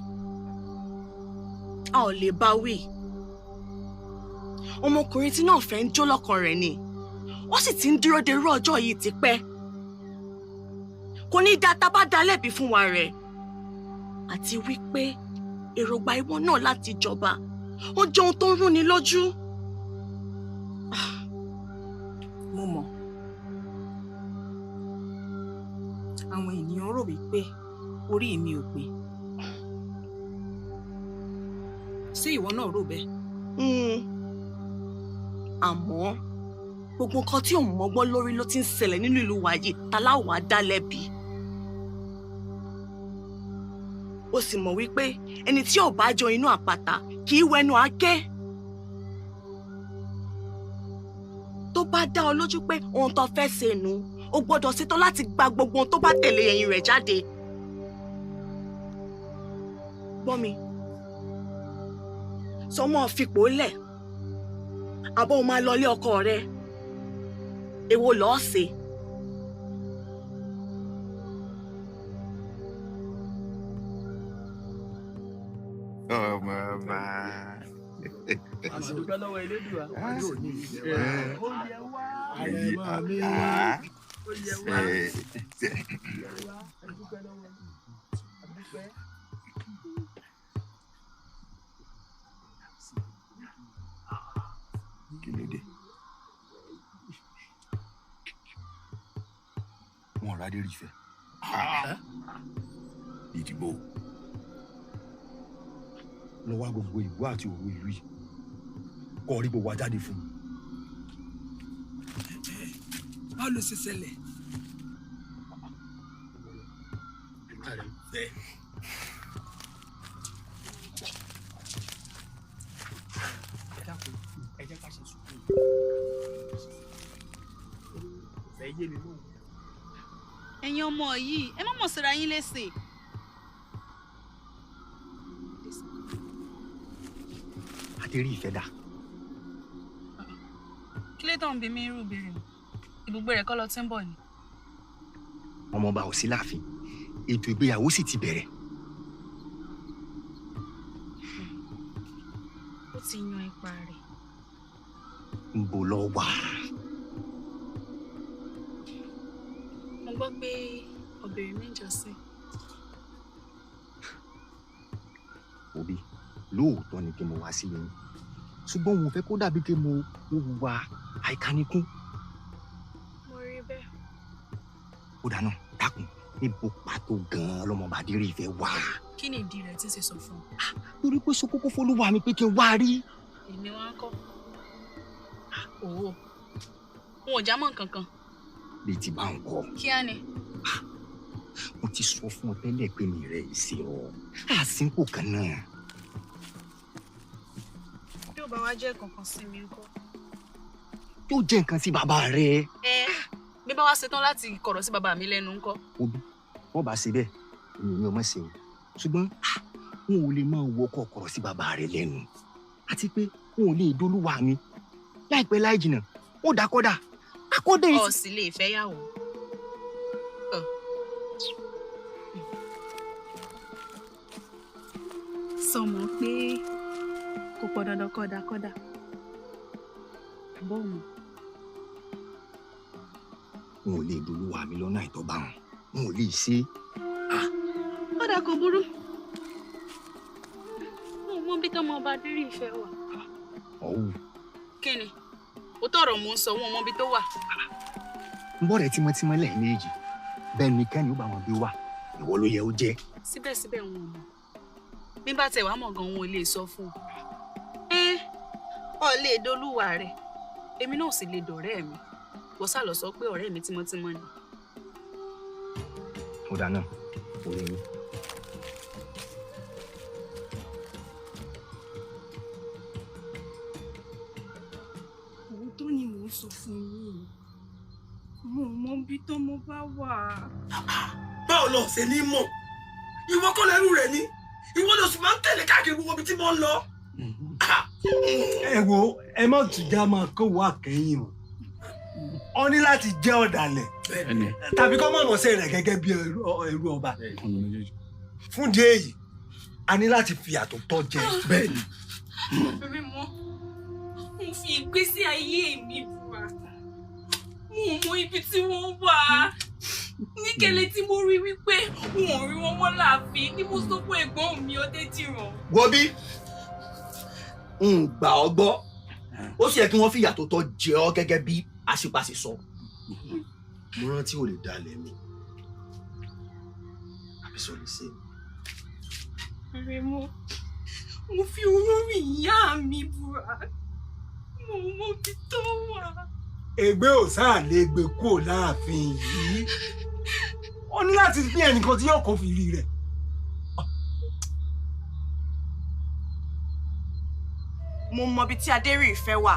A ò lè bá wí. Ọmọkùnrin tí náà fẹ́ ń jó lọ́kàn rẹ̀ ni. Ó sì ti ń dúró de irú ọjọ́ yìí tipẹ́. Kò ní dá tá bá dá lẹ́bi fún wa rẹ̀. Àti wípé èròǹgbà ìwọ náà láti jọba ó jẹ́ ohun tó ń rúni lójú. Mo mọ̀. Àwọn ènìyàn rò wípé orí mi ò pé. Ṣé ìwọ náà rò bẹ́ẹ̀? Àmọ́ gbogbo nǹkan tí òun mọ́gbọ́n lórí ló ti ń ṣẹlẹ̀ nínú ìlú wa yìí taláwa dá lẹ́bi. Ó sì mọ̀ wípé ẹni tí ò bá jọ inú àpáta kì í wẹnu àáké. Tó bá dá ọ lójú pé ohun tó fẹ́ ṣe nù, o gbọ́dọ̀ ṣetán láti gba gbogbo ohun tó bá tẹ̀lé ẹ̀yìn rẹ̀ jáde. Gbọ́ mi, sọmọ fipò lẹ̀, àbọ̀ o máa lọ ilé ọkọ rẹ, èwo lọ́ọ́ ṣe? Ọmọ ọba. Àdúgbò lọ́wọ́ Elédùà. Kí ló dé? Wọn rádé rí fẹ́. Ìdìbò. Lọ wá gbogbo ìwé àti òru ìlú yìí kọ́ rí gbogbo ajáde fún mi. Báwo ló ṣe ṣẹlẹ̀? Ẹ jẹ́ ká ṣe sùúrù. Fẹ́ yé mi mọ́. Ẹ̀yin ọmọ yìí, ẹ má mọ̀ síra yín léṣe. Adérí ìfẹ́ dà. Kí ló tó ń bi mí irú ìbéèrè mi? Ibùgbé rẹ̀ kọ́ lọ tí ń bọ̀ ni. Ọmọọba ò sí láàfin, ètò ìgbéyàwó sì ti bẹ̀rẹ̀. Ó ti yan ipa rẹ̀. Ń bò lọ wà. Mo gbọ́ pé ọbẹ̀rẹ̀ mi ń jọ́sìn. Òbí, lóòótọ́ ni kí mo wá sí yín. Ṣùgbọ́n mo fẹ́ kó dàbí pé mo hùwà àìkánikún. Mo rí bẹ́ẹ̀. Ó dáná, dákun, níbo pàtó gan-an lọ́mọba Adérí ìfẹ́ wà? Kí ni ìdí rẹ̀ tí ń ṣe sọ fún ọ? Torí pé so kókó fọlúwa mi pé kí n wá rí. Èmi wá ń kọ́. Òwò. Wọn ò já mọ́ nǹkan kan. Bí ti bá ń kọ́. Kí á ní? Mo ti sọ fún ọ tẹ́lẹ̀ pé mi rẹ̀ ìṣe ọ. Àsìkò kan náà. Bí ó bá wá jẹ́ kankan sí mi ńkọ́? Yóò jẹ́ nǹkan sí bàbá rẹ. Bí bá wá ṣetán láti kọ̀rọ̀ sí bàbá mi lẹ́nu ńkọ́? Òbí, wọ́n bá ṣe bẹ́ẹ̀, èmi ni ọmọ ṣe o. Ṣùgbọ́n wọn ò lè máa wọ kọ̀kọ̀rọ̀ sí bàbá rẹ lẹ́nu. Àti pé wọn ò lè dolúwa mi. Láìpẹ́ láì jìnnà, ó dákọ́dà. Akọ́dé yìí. Ó sì lè fẹ́ yàwó. Sọmọ pé kò pọ̀ dandan kọ́dà. Àbọ̀ òun. Wọn ò lè dolúwa mi lọ́nà àìtọ́ba wọn. Wọn ò lè ṣe. Kódà kò burú. Mo mọ bí tọmọ ọba Adérí ìfẹ́ wà. Ọ̀hún. Kí ni? Ó tọrọ mò ń sọ wọn mọ bí tó wà. Ń bọ̀ rẹ̀ tímọ́tímọ́ lẹ́yìn méjì. Bẹ́ẹ̀ ni kẹ́ni ó bá wọn bí wà. Ìwọ ló yẹ ó jẹ́. Síbẹ̀síbẹ̀ wọn ò mọ̀. Bí bá tẹ̀ wá mọ̀ gan wọn ò lè sọ fún ọ. Ọ lè dolúwa rẹ̀. Èmi náà sì lè dọ̀rẹ́ mi. Wọ́n sá lọ sọ pé ọ̀rẹ́ mi tímọ́tímọ́ ni. Ó dáná, orí mi. Òótọ́ ni mò ń sọ fún yín. Mo mọ bí tọ́mọ bá wà. Báwo lọ ṣe ní mọ̀? Ìwọ kọ́ lẹ́rú rẹ̀ ni. Ìwọ ló sì máa ń tẹ̀lé káàkiri gbogbo ibi tí mo ń lọ. Ẹ wo, ẹ má tún já máa kó wá kẹ́yìn o. ó ní láti jẹ́ ọ̀dàlẹ̀ tàbí kó mọ̀mọ́ sí rẹ̀ gẹ́gẹ́ bí ẹrú ọba. Fún ìdí èyí a ní láti fi àtòtọ́ jẹ. Bẹ́ẹ̀ ni. Mo fi ìgbésí ayé mi búra. Mo mọ ibi tí wọ́n wà. Ní kẹ́lẹ́ tí mo rí wípé wọn ò rí wọn mọ́ láàfin ni mo sọ fún ẹ̀gbọ́n mi Ọdẹ́dìran. Wo bí ń gbà ọ́ gbọ́ ó sì yẹ kí wọ́n fi ìyàtọ̀ jẹ ọ́ gẹ́gẹ́ bí àṣepàṣe sọ. Mo rántí ò lè dalẹ̀ mi àbí sọ lè ṣe. Remo, mo fi olórí ìyá mi búra. Mo mọ ibi tó wà. Ègbé ò sáà lè gbé kúrò láàfin yìí. Ó ní láti ní ẹnìkan tí yóò kó fìrí rẹ̀. Mo mọ ibi tí Adérí ìfẹ́ wà,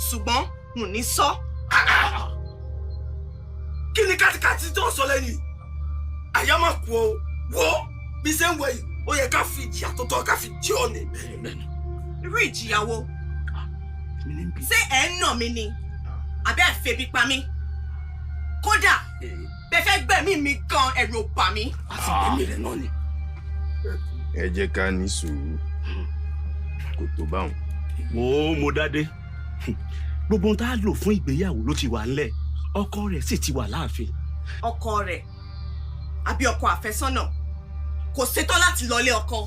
ṣùgbọ́n mo ní sọ. Kí ni kátikáti tó ń sọ lẹ́yìn? Àyà máa kú o. Wo bí ṣe ń wẹ̀ yìí, ó yẹ ká fi ìjìyà tó tọ́ ká fi jẹ ọ́ ni. Irú ìjìyà wo? Ṣé ẹ̀ ń nà mí ni? Àbí ẹ̀ febi pa mí? Kódà bẹ́ẹ̀ fẹ́ gbẹ̀mí mi gan ẹ̀rù ò bà mí. Àti gbẹ̀mí rẹ̀ náà ni. Ẹ jẹ́ ká ní sùúrù kò tó báwọn. Mo dádé gbogbo ohun tá a lò fún ìgbéyàwó ló ti wà ńlẹ̀, ọkọ rẹ̀ sì ti wà láàfin. Ọkọ rẹ̀ àbí ọkọ àfẹ́sọ́nà kò ṣetán láti lọlé ọkọ.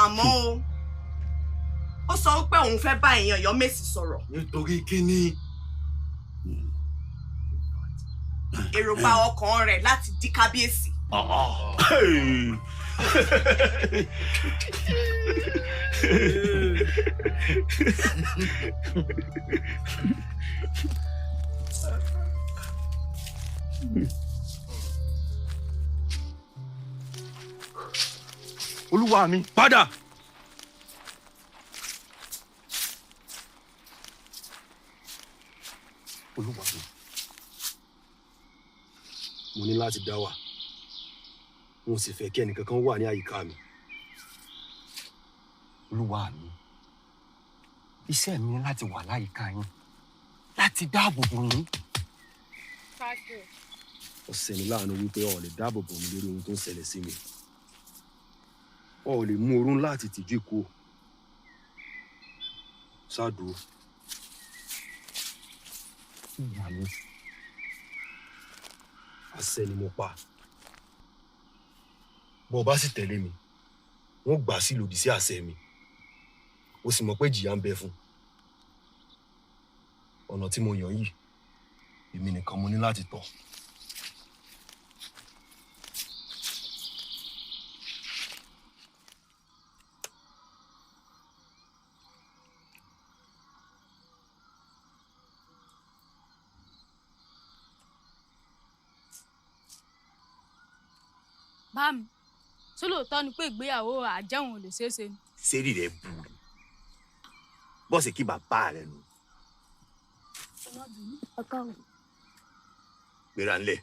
Àmọ́ ó sọ pé òun fẹ́ bá èèyàn Yọ̀mésì sọ̀rọ̀. Nítorí kíni? Èròǹgbà ọkàn rẹ̀ láti di kábíyèsí. Olúwa mi padà. Olúwa mi, mo ní láti dá wà. Mo sì fẹ́ kí ẹnìkankan wà ní àyíká mi. Olúwa mi, iṣẹ́ mi ni láti wà láyìíká yín, láti dáàbò bò yín. Ó ṣeni láàánú wípé o lè dáàbò bò mí lórí ohun tó ń ṣẹlẹ̀ sí mi. O lè mú orun láti tìjú ikú. Ṣáàdúró. Ìyá mi. Àṣẹ ni mo pa. Bó bá sì tẹ̀lé mi, wọ́n gbà sí lòdì sí àṣẹ mi. Ó sì mọ̀ pé ìjìyà ń bẹ fún. Ọ̀nà tí mo yàn yìí, èmi nìkan mo ní láti tọ̀. Báàmì, ṣé lóòótọ́ ni pé ìgbéyàwó àjẹun ò lè ṣeé ṣe ni? Sẹ́rí rẹ̀ burú. Bọ́sẹ̀ kí bàbá rẹ̀ nù. Gbéra ńlẹ̀.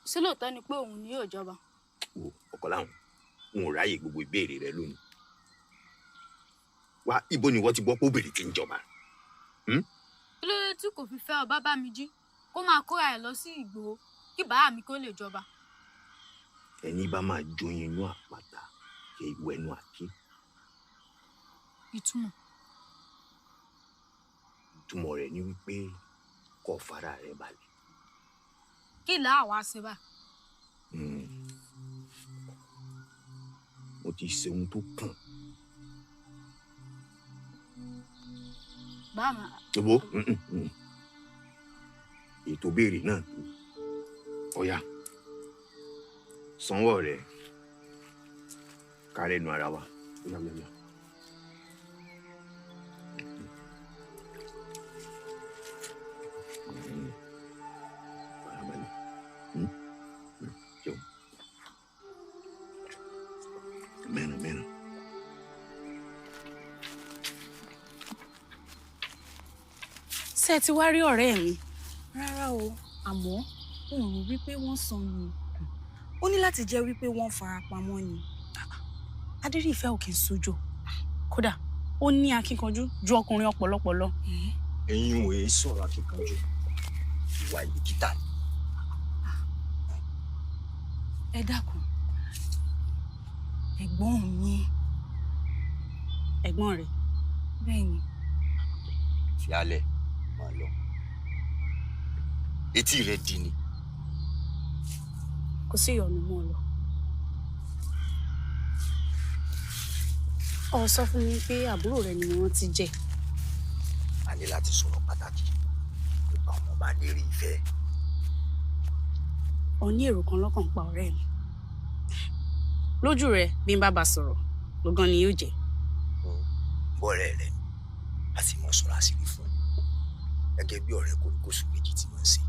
Ṣé lóòótọ́ ni pé òun ni yóò jọba? Ọkọ láwọn, n ò ráyè gbogbo ìbéèrè rẹ lónìí. Wá, ibo ni wọ́n ti gbọ́ pé obìnrin ti ń jọba? Kí ló dé tí kò fi fẹ́ ọba bá mi jí kó máa kóra ẹ̀ lọ sí Ìgbòho kí bàá mi kó lè jọba? Ẹni bá máa joyin inú àpáta kẹ ìwọ ẹnu àké. Ìtumọ̀? Ìtumọ̀ rẹ̀ ni wípé kó fara rẹ̀ balẹ̀. Kí làá wá ṣe bá? Mo ti ṣe ohun tó kàn. Báàmà. Owó ètò béèrè náà tó. Ọ̀yá sanwó rẹ̀ kárẹ́nu ara wa. Mẹ́rin. Ṣé ẹ ti wá rí ọ̀rẹ́ mi? Rárá o, àmọ́ òun rò wípé wọ́n sọnù. Ó ní láti jẹ́ wípé wọ́n fara pamọ́ ni. adérí ìfẹ́ ò kì í sojo kódà ó ní akíkanjú ju ọkùnrin ọ̀pọ̀lọpọ̀ lọ. ẹ̀yin ò é sọ̀rọ̀ akíkanjú ìwà ìbìkítà ni. ẹ dákun ẹ̀gbọ́n mi. ẹ̀gbọ́n rẹ̀. bẹ́ẹ̀ ni. fi alẹ̀ máa lọ etí rẹ̀ di ni. kò sí ìyọnu mọ́ ọ lọ. ọ sọ fún mi pé àbúrò rẹ ni wọ́n ti jẹ. a ní láti sọ̀rọ̀ pàtàkì nípa ọmọ ọba lérí ìfẹ́. ọ ní èrò kan lọ́kàn pa ọ̀rẹ́ mi. lójú rẹ bí n bá bá sọ̀rọ̀ lọ́gán ni yóò jẹ́. bọ́ọ̀rẹ́ rẹ ni a sì mọ sọ̀rọ̀ àṣírí fún un gẹ́gẹ́ bí ọ̀rẹ́ kòríkòsùn méjì tí wọ́n ń ṣe.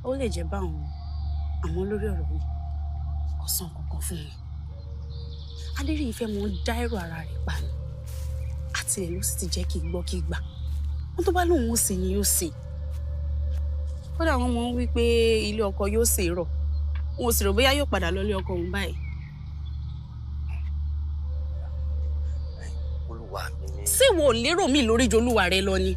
ó lè jẹ́ báwọn àmọ́ lórí ọ̀rọ̀ yìí kò sàn kankan fún mi. adérí ìfẹ́ mọ dá èrò ara rẹ̀ pa ni àti ẹ̀ ló sì ti jẹ́ kí n gbọ́ kí n gbà wọ́n tó bá lóun ó ṣe ni yóò ṣe. kódà wọ́n mọ̀ wí pé ilé ọkọ yóò ṣe rọ̀ wọn ò sì rò bóyá yóò padà lọ ilé ọkọ òun báyìí. olúwa mi ní. ṣé wo ò lérò mi lórí ju olúwa rẹ lọ ni.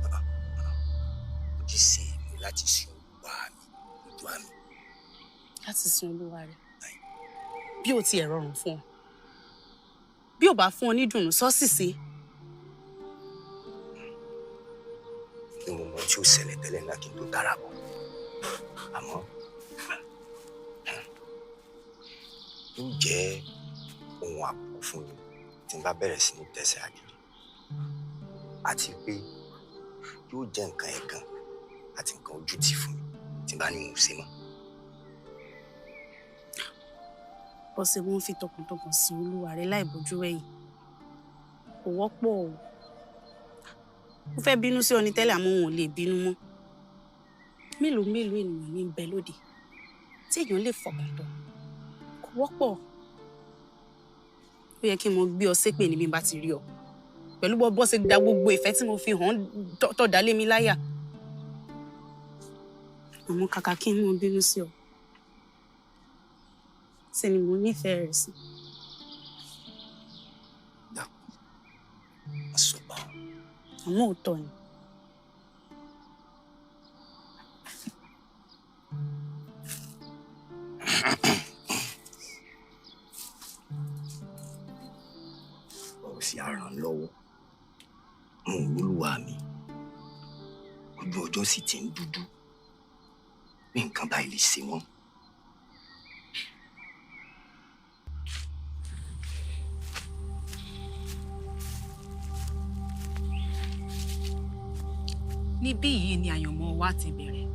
ojúṣe mi láti sin olúwa mi lójú àmì. láti sin olúwa rẹ bí ó tiẹ̀ rọrùn fún ọ bí ò bá fún ọ ní dùnnú sọ́ọ̀sì sí. kí mo mọ tí ó ṣẹlẹ̀ tẹ́lẹ̀ náà kí n tó dára bọ̀ àmọ́ yóò jẹ́ ohun àbùkù fún mi tí n bá bẹ̀rẹ̀ sí ní tẹ̀sẹ̀ àgìrì àti pé yóò jẹ́ nǹkan ẹ̀gàn àti nǹkan ojútì fún mi tí n bá ní mo ṣe mọ́. bọ́sẹ̀ wọ́n fi tọkàntọkàn sin olúwa rẹ láì bójú wẹ̀yìn kò wọ́pọ̀ o. ó fẹ́ bínú sí ọ ní tẹ́lẹ̀ àmọ́ wọn ò lè bínú mọ́. mélòó mélòó ènìyàn ní bẹ lóde tí èèyàn lè fọkàn tán kò wọ́pọ̀. ó yẹ kí n mọ gbé ọ ṣépè níbi bá ti rí ọ pẹ̀lú bọ́ ṣe da gbogbo ìfẹ́ tí mo fi hàn tọ́ dá lé mi láyà. àmọ́ kàkà kí n mọ bínú sí ọ ṣe ni mo nífẹ̀ẹ́ rẹ̀ sí. àsọ̀bà. àmọ́ òótọ́ ni. ó sì á ràn lọ́wọ́ mo ò lólùwà mi ojú ọjọ́ sì ti ń dúdú bí nǹkan báyìí lè ṣe wọ́n. níbí yìí ni àyànmọ́ wa ti bẹ̀rẹ̀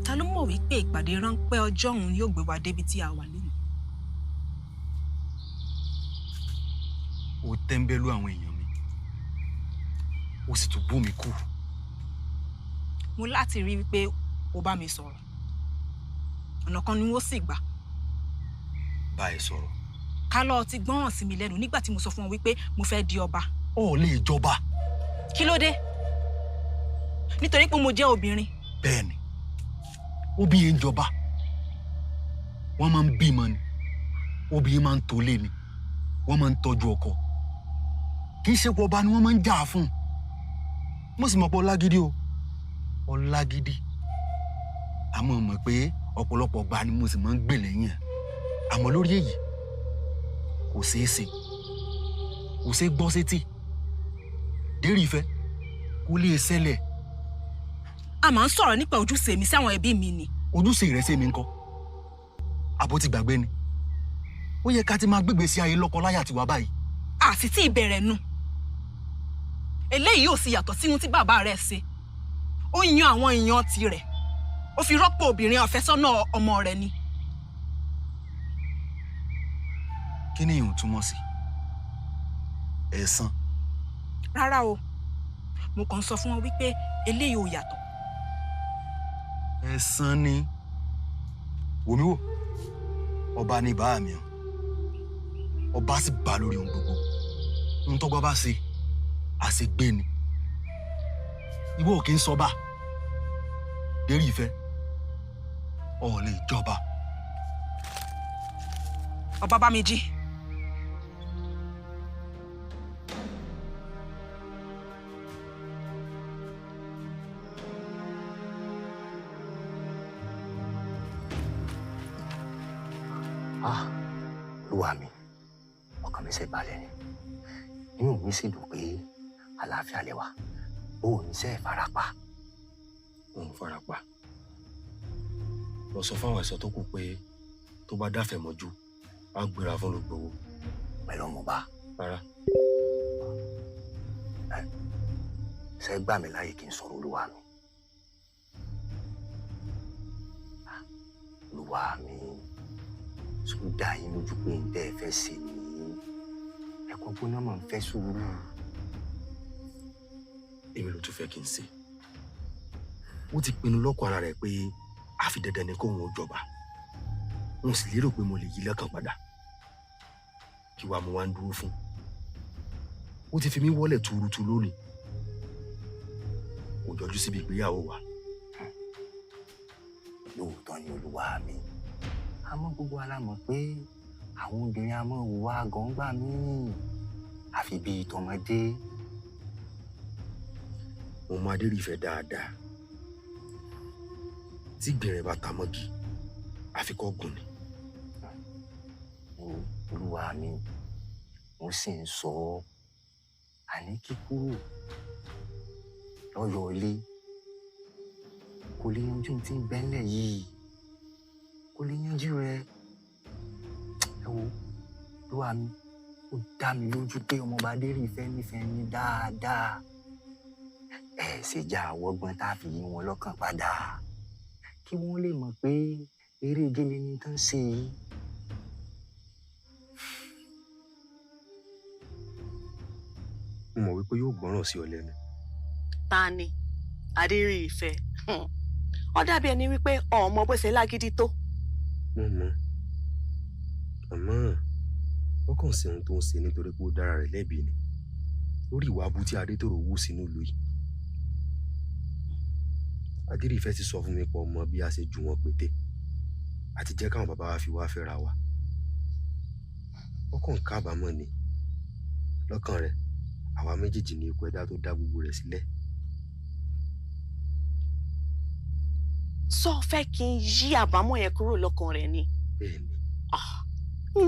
ta ló mọ̀ wípé ìpàdé ráńpẹ́ ọjọ́ òun yóò gbé wa débi tí a wà lónìí. ó tẹ́ńbẹ́lú àwọn èèyàn mi ó sì tún bú mi kú. mo láti rí wípé o bá mi sọ̀rọ̀ ọ̀nà kan ni wọ́n sì gbà. bá ẹ sọ̀rọ̀. ká lọ ti gbọ́ràn sí mi lẹ́nu nígbà tí mo sọ fún ọ wípé mo fẹ́ di ọba. ó lè jọba. kí ló dé? nítorí pé mo jẹ́ obìnrin. bẹ́ẹ̀ni obìnrin ń jọba wọ́n máa ń bímọ ni obìnrin máa ń tọ́lé ni wọ́n máa ń tọ́jú ọkọ kì í ṣe pé ọba ni wọ́n máa ń jà fún mo sì mọ̀ pé ọlágídí o ọlágídí àmọ́ mọ̀ pé ọ̀pọ̀lọpọ̀ ọgbà ni mo sì máa ń gbè lẹ́yìn ẹ̀ àmọ́ lórí èyí kò ṣeé ṣe kò ṣeé gbọ́ sétí dérí ìfẹ́ kò lè ṣẹlẹ̀. a máa ń sọ̀rọ̀ nípa ojúṣe mi sáwọn ẹbí mi ni. ojúṣe rẹ̀ ṣe mi ńkọ́ àbó ti gbàgbé ni ó yẹ ká ti máa gbégbé sí ayé lọ́kọ-láyà tiwa báyìí. àti tí ìbẹ̀rẹ̀ nu eléyìí ò sì yàtọ̀ sínú tí bàbá rẹ̀ ṣe ó yan àwọn èèyàn tirẹ̀ ó fi rọ́pò obìnrin àfẹ́sọ́nà ọmọ rẹ̀ ni. kí ni ìhùn túmọ̀ sí ẹ̀san. rárá o mo kàn ń sọ fún wọn wípé eléyìí ò yàtọ̀. ẹ̀san ni wòmí wò ọba ní bàá mi ọba sì bá lórí ohun gbogbo ohun tọ́gbà bá ṣe àṣegbé ni ìwọ ò kí ń sọba dérí ìfẹ́ ọ̀ lè jọba. ọba bá mi jí olúwa mi ọkàn mi ṣe balẹ̀ ni inú mi sì dùn pé àlàáfíà lẹ wà ó ní sẹ́ farapa. òun farapa lọ sọ fáwọn ẹ̀ṣọ́ tó kù pé tó bá dáfẹ́ mọ́jú á gbéra fún olùgbòho. pẹ̀lú ọmọ bá. rárá. ṣe gbà mí láàyè kí n sọ̀rọ̀ olúwa mi. olúwa mi sùn dá yín lójú pé ń tẹ́ ẹ fẹ́ ṣe nìyí ẹ̀kọ́ gbóná máa ń fẹ́ sùúrù. èmi ló tún fẹ́ kí n ṣe ó ti pinnu lọ́kàn ara rẹ̀ pé àfi dandan ni kóun ó jọba mo sì lérò pé mo lè yí lọ́kàn padà kí wàá mo wá ń dúró fún ó ti fi mí wọ́lẹ̀ tuurutu lónìí kò jọjú síbi ìgbéyàwó wa. lóòótọ́ ni olúwa mi àmọ́ gbogbo alámọ̀ pé àwọn obìnrin a máa hùwà gọ̀ǹgbà míì àfi bíi tọmọdé. mo mọ adérífẹ́ dáadáa tí gbìnrín bá ta mọ́gi àfi kọ́ gùn ni. olúwa mi mo sì ń sọ ọ́ àní kíkúrò lọ́yọ̀ ilé kò lè yanjú tí ń bẹ́ńlẹ̀ yìí kò lè yanjú rẹ̀ ẹ wo olúwa mi ó dá mi lójú pé ọmọọba adérífẹ́ nífẹ̀ẹ́ mi dáadáa ẹ ṣèjà àwọgbọn tá a fi yí wọn lọ́kàn padà kí wọ́n lè mọ̀ pé eré gẹ́lẹ́ ni tán ṣe yìí. mo mọ̀ wípé yóò gbọ́ràn sí ọ lẹ́nu. ta ni adérífẹ́ ó dàbí ẹni wípé ọmọ bó ṣe lágídí tó. mo mọ̀ àmọ́ ó kàn sí ohun tó ń ṣe nítorí pé ó dára rẹ̀ lẹ́bi ni lórí ìwà abú tí adétòrò wú sínú ìlú yìí. adérífẹ́ ti sọ fún mi pé ọmọ bí a ṣe jù wọ́n pété àti jẹ́ káwọn bàbá wa fi wá fẹ́ra wa. ó kàn kábàámọ̀ ni lọ́kàn rẹ̀ àwa méjèèjì ní ikú ẹ̀dá tó dá gbogbo rẹ̀ sílẹ̀. sọ fẹ́ kí n yí àbámọ̀ yẹn kúrò lọ́kàn rẹ̀ ni. bẹ́ẹ̀ni.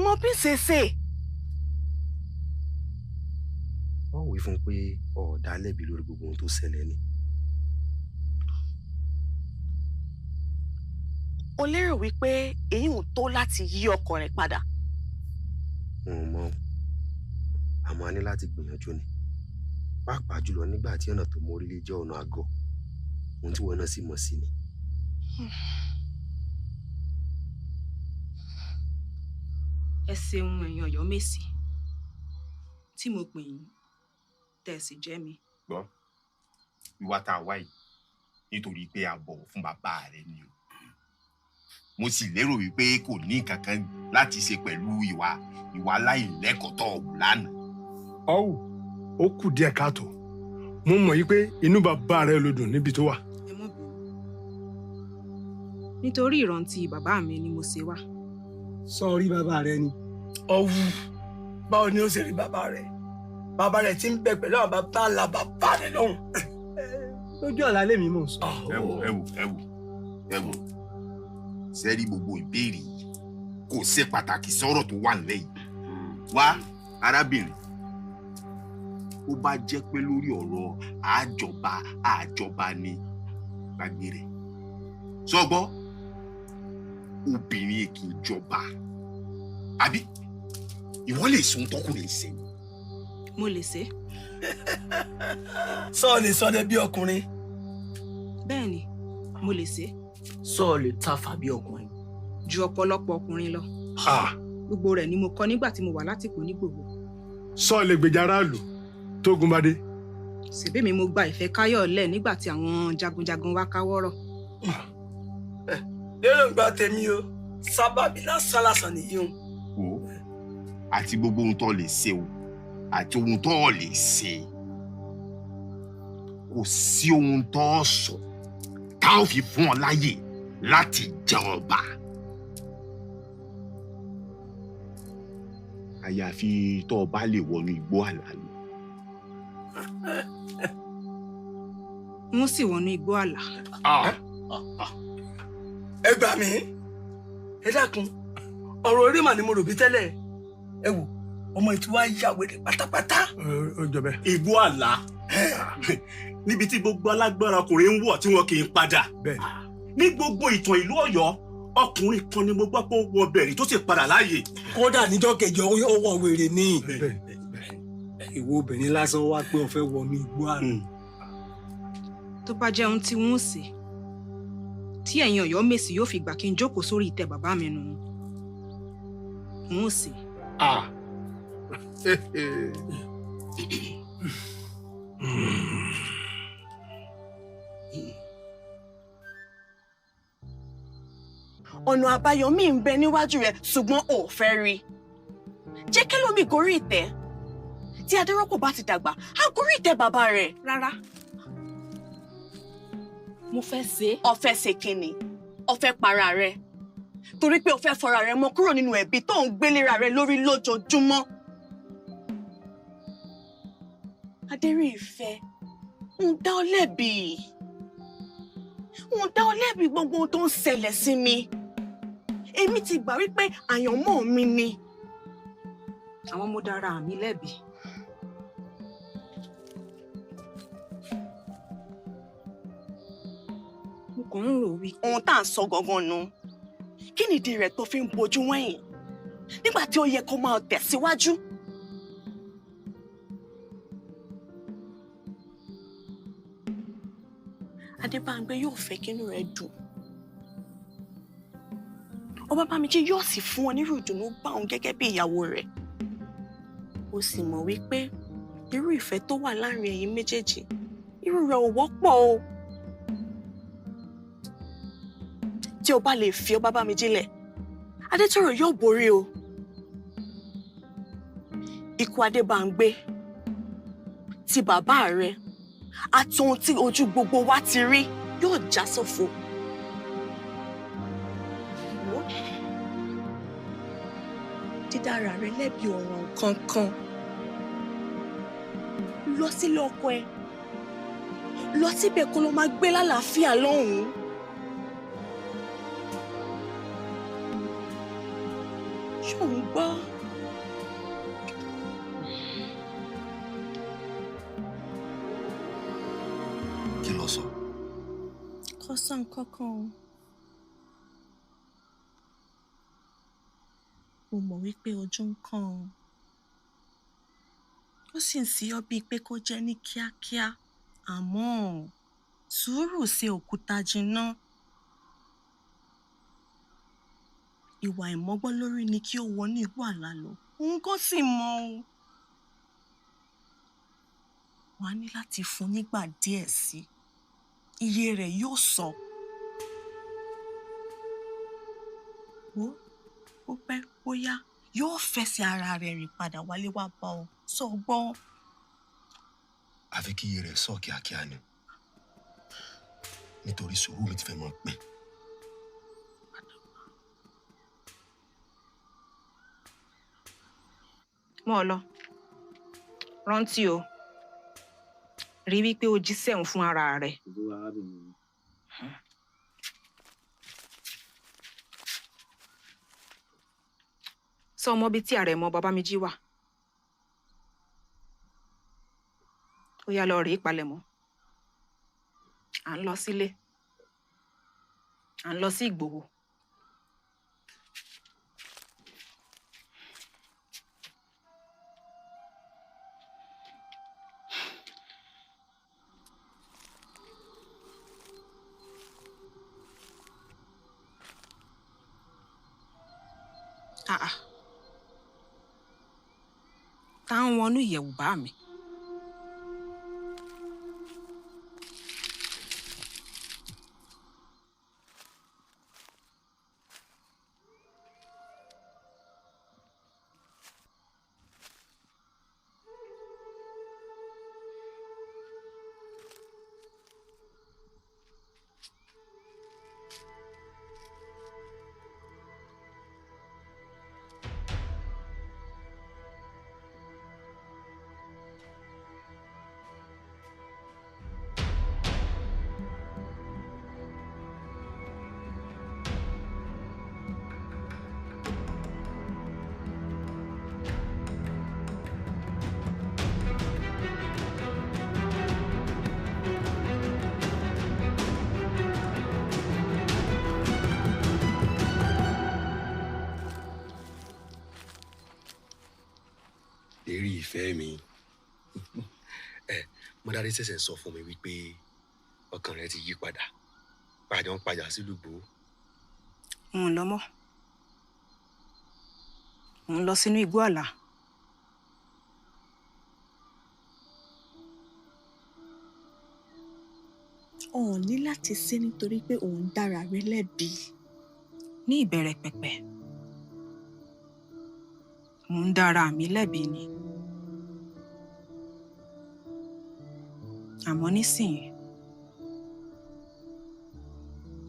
mo bí ṣe ṣe. wọ́n wí fún pé ọ̀ọ́dá lẹ́bi lórí gbogbo ohun tó ṣẹlẹ̀ ni. o lérò wípé èyí ń tó láti yí ọkàn rẹ̀ padà. mo mọ̀ àmọ́ a ní láti gbìyànjú ni pàápàá jùlọ nígbà tí ọ̀nà tó mórí lé jẹ́ ọ̀nà àgọ́ ohun tí wọn náà sì mọ̀ sí ni. ẹ ṣeun ẹ̀yin Ọ̀yọ́mèsì tí mo pè yín tẹ́ ẹ sì jẹ́ mi. gbọ́ ìwà tá a wá yìí nítorí pé a bọ̀wọ̀ fún bàbá rẹ ni o mo sì lérò wípé kò ní nǹkan kan láti ṣe pẹ̀lú ìwà aláìlẹ́kọ̀ọ́ tó wù lánàá. ọ̀hún ó kù díẹ̀ káàtó mo mọ̀ yí pé inú bàbá rẹ ló dùn níbi tó wà. ẹ mọ̀ bínú nítorí ìrántí bàbá mi ni mo ṣe wá. sọ rí bàbá rẹ ni. ọ̀wù báwo ni ó ṣe rí bàbá rẹ tí ń bẹ pẹ̀lú àwọn bàbá ńlá bàbá rẹ lọ́hùn. lójú àlá lèmi mò ń sọ. ẹ wò sẹ́rí gbogbo ìbéèrè yìí kò ṣe pàtàkì sọ̀rọ̀ tó wà nílẹ̀ yìí. wá arábìnrin ó bá jẹ́ pé lórí ọ̀rọ̀ àjọba ni gbàgbé rẹ̀ sọ́gbọ́ obìnrin kì í jọba àbí ìwọ lè sún tọkùnrin ṣe. mo lè ṣe. sọ́ọ̀lì sọ́dẹ bí ọkùnrin. bẹ́ẹ̀ ni mo lè ṣe. sọ́ọ̀lì tàfà bí ọkùnrin. ju ọ̀pọ̀lọpọ̀ ọkùnrin lọ. gbogbo rẹ̀ ni mo kọ́ nígbà tí mo wà látìpó nígbòho. sọ́ọ̀lì gbèjà aráàlú tógun bá dé. ṣèbí mi mo gba ìfẹ́ káyọ̀ lẹ̀ nígbà tí àwọn jagunjagun wá káwọ́rọ̀. lérò ń gba tèmi o sábàbí lásán nìyí o. o àti gbogbo ohun tó lè ṣe o àti ohun tó lè ṣe kò sí ohun tó sọ tá ò fi fún ọ láyè láti jẹ ọba. àyàfi tó o bá lè wọnú igbó àlàyé. wọ́n sì wọnú igbó àlà. ẹ gbà mí ẹ dákun ọ̀rọ̀ orí mà ni mo rò bí tẹ́lẹ̀ ẹ wò ọmọ ìtura yà wèrè pátápátá. ó jọ bẹ́ẹ̀. ìbú àlá níbi tí gbogbo alágbára ọkùnrin ń wọ̀ tí wọn kì í padà. ní gbogbo ìtàn ìlú Ọ̀yọ́ ọkùnrin kan ni mo gbọ́ pé ó wọ bẹ̀rẹ̀ tó sì padà láàyè. kódà níjọ́ kẹjọ ó wọ wèrè ní. ìwọ obìnrin lásán wá pé ó fẹ́ wọnú igbó àrùn. tó bá jẹ́ ohun tí wọ́n ń ṣe tí ẹ̀yin Ọ̀yọ́ Mèsì yóò fi gbà kí n jókòó sórí ìtẹ́ bàbá mi nù wọ́n ń ṣe. ọ̀nà àbáyọ mi ń bẹ níwájú rẹ ṣùgbọ́n ò fẹ́ rí jẹ́ kí lómi gorí ìtẹ́ tí Adérọ́pò bá ti dàgbà á gorí ìtẹ́ bàbá rẹ̀. rárá mo fẹ́ ṣe. ó fẹ́ ṣe kíni ó fẹ́ para rẹ̀ torí pé ó fẹ́ fọra rẹ̀ mọ́ kúrò nínú ẹ̀bi tó ń gbélera rẹ̀ lórí lójoojúmọ́. Adéríìfẹ́ ń dá ọ lẹ́bi gbogbo ohun tó ń ṣẹlẹ̀ sí mi. Èmi ti gbà wípé àyànmọ́ mi ni. Àwọn mo dára mi lẹ́bi. Mo kàn ń rò wí. Ohun tá à ń sọ gangan nu. Kí nìdí rẹ̀ tó fi ń bojú wẹ̀yìn? Nígbà tí ó yẹ kó máa tẹ̀síwájú. Adébáǹgbé yóò fẹ́ kínú rẹ̀ dùn. Ọba Bámijí yóò sì fún ọ nírú ìdùnnú bá òun gẹ́gẹ́ bí ìyàwó rẹ̀. Ó sì mọ̀ wípé irú ìfẹ́ tó wà láàrin ẹ̀yin méjèèjì irú rẹ̀ ò wọ́pọ̀ o. Tí o bá lè fi Ọba Bámijí lẹ̀, Adétòrò yóò borí o. Ikú Adébáǹgbé ti bàbá rẹ̀ àti ohun tí ojú gbogbo wa ti rí yóò já sófo. Dídára rẹ lẹ́bi ọ̀ràn kankan. Lọ sílé ọkọ ẹ. Lọ síbẹ̀ kó lọ máa gbé lálàáfíà lọ́hùn-ún. Ṣó ń gbọ́? Kí ló sọ? Kò sọ nǹkan kan o. Mo mọ̀ wípé ojú ń kàn ọ́. Ó sì ń sí ọ bíi pé kó jẹ́ ní kíákíá. Àmọ́ sùúrù ṣe òkúta jinná. Ìwà ìmọ́gbọ́n lórí ni kí ó wọnú ìwà àlá lọ. Òun kò sì mọ̀ o. Wàá ní láti fún nígbà díẹ̀ sí. Iye rẹ̀ yóò sọ. Ó pẹ́ bóyá yóò fẹsẹ̀ ara rẹ̀ rìn padà wálé wá bá ọ. Sọ gbọ́. Àfi kí iye rẹ̀ sọ kíákíá ni. Nítorí sùúrù mi ti fẹ́ mọ́ pín. Mọ́ ọ lọ. Rántí o. Rí wípé o jíṣẹ́ òun fún ara rẹ̀. Sọ ọmọ bíi tí àrẹ̀mọ Babámíjí wà. Ó yá lọ rèé palẹ̀mọ́. À ń lọ sílé. À ń lọ sí Ìgbòho. Tá ń wọnú ìyẹ̀wù bá mi. Mọ́dádé ṣẹ̀ṣẹ̀ sọ fún mi wípé ọkàn rẹ ti yí padà pàjọ ń padà sí lùgbò. N lọ mọ́. N lọ sínú igbó àlà. O ò ní láti ṣe nítorí pé òun dára rẹ lẹ́bi. Ní ìbẹ̀rẹ̀ pẹ̀pẹ̀, mò ń dára mi lẹ́bi ni. Àmọ́ nísìnyí,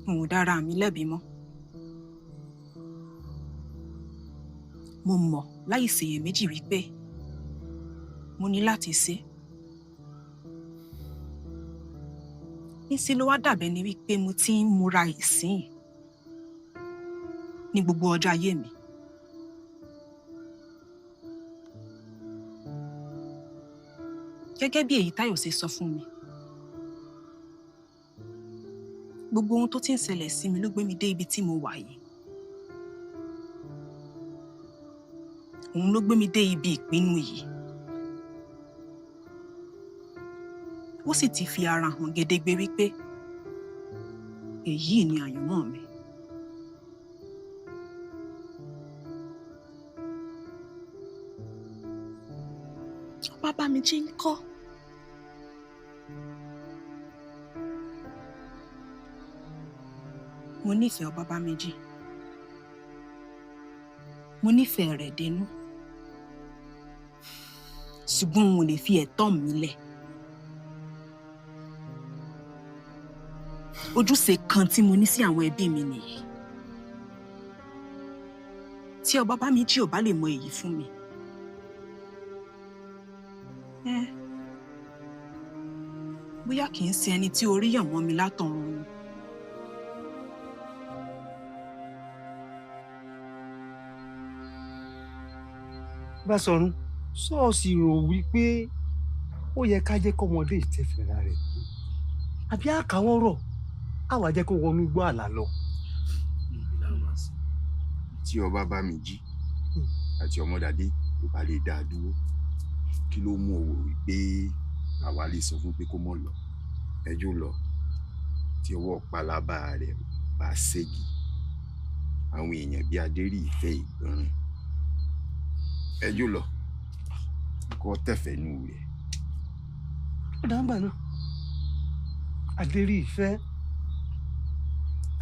n ò dára mi lẹ́bi mọ́. Mo mọ̀ láì ṣiyèméjì wípé mo ní láti ṣe. Níṣẹ́ ló wá dàbẹ́ ni wípé mo ti ń múra ìsìn ní gbogbo ọjọ́ ayé mi. Gẹ́gẹ́ bí èyí Táyọ̀ ṣe sọ fún mi, gbogbo ohun tó ti ń ṣẹlẹ̀ sí mi ló gbé mi dé ibi tí mo wà yìí. Òun ló gbé mi dé ibi ìpinnu yìí. Ó sì ti fi ara hàn gedegbe wípé èyí ni àyànmọ́ mi. Bàbá mi jí ń kọ́. Mo nífẹ̀ẹ́ ọba méjì. Mo nífẹ̀ẹ́ rẹ̀ dénú. Ṣùgbọ́n n ò lè fi ẹ̀tọ́ mi lẹ̀. Ojúṣe kan tí mo ní sí àwọn ẹbí mi nìyí. Tí ọba méjì ò bá lè mọ èyí fún mi, bóyá kì í ṣe ẹni tí orí yàn mọ́ mi látọ̀run ni. Básọ̀run, ṣọ́ọ̀ṣì rò wípé ó yẹ ká jẹ́ kọ́mọdé ìtẹ́fẹ̀ẹ́ra rẹ̀ àbí àkàwọ́rọ̀ àwa jẹ́ kó wọnú igbó àlà lọ. Tí ọba bá mi jí àti ọmọdádé ló bá lè dá a dúró, kí ló mú òwò wípé àwa lè sọ fún pé kó mọ̀ lọ ẹjọ́ lọ tí ọwọ́ pálábá rẹ̀ bá ségi àwọn èèyàn bí adérí ìfẹ́ ìgbọràn ẹjọ́ lọ kó tẹ̀fẹ̀nú rẹ̀. Ó dáńgbà náà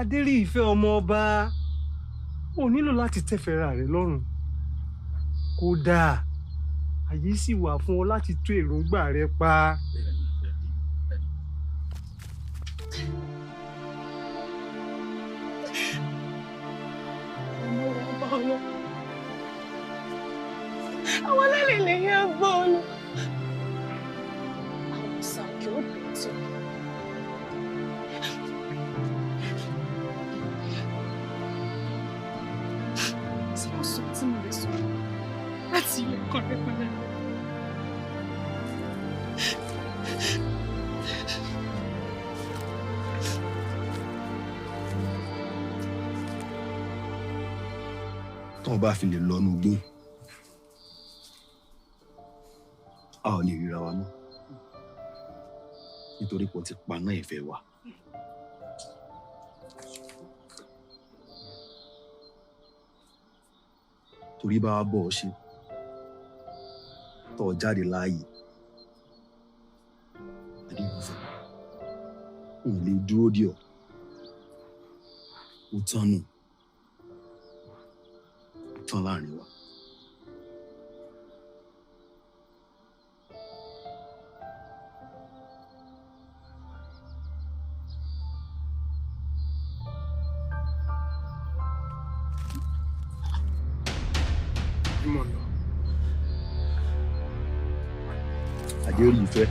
adérí ìfẹ́ ọmọ ọba ò nílò láti tẹ́fẹ̀ẹ́ra rẹ̀ lọ́rùn. Kódà àyè sì wà fún ọ láti tú èròǹgbà rẹ pa. Àwọn alálẹ̀ lẹ́yìn ẹ̀gbọ́n ọ̀nà. Àwọn sàkè ó bẹ̀tọ̀. Tí mo sọ tí mo lè sọ láti ilé kan rẹ̀ padà. Tó bá fi lè lọ́nu gbó, a ò lè ríra wa mọ́ nítorí pé ó ti paná ìfẹ́ wa. Torí bá wa bọ̀ ọ́ ṣe tó jáde láàyè Adébùfẹ́, ò lè dúró dì ọ́, ó tán nù, ó tán láàrin wa. Adérí ìfẹ́.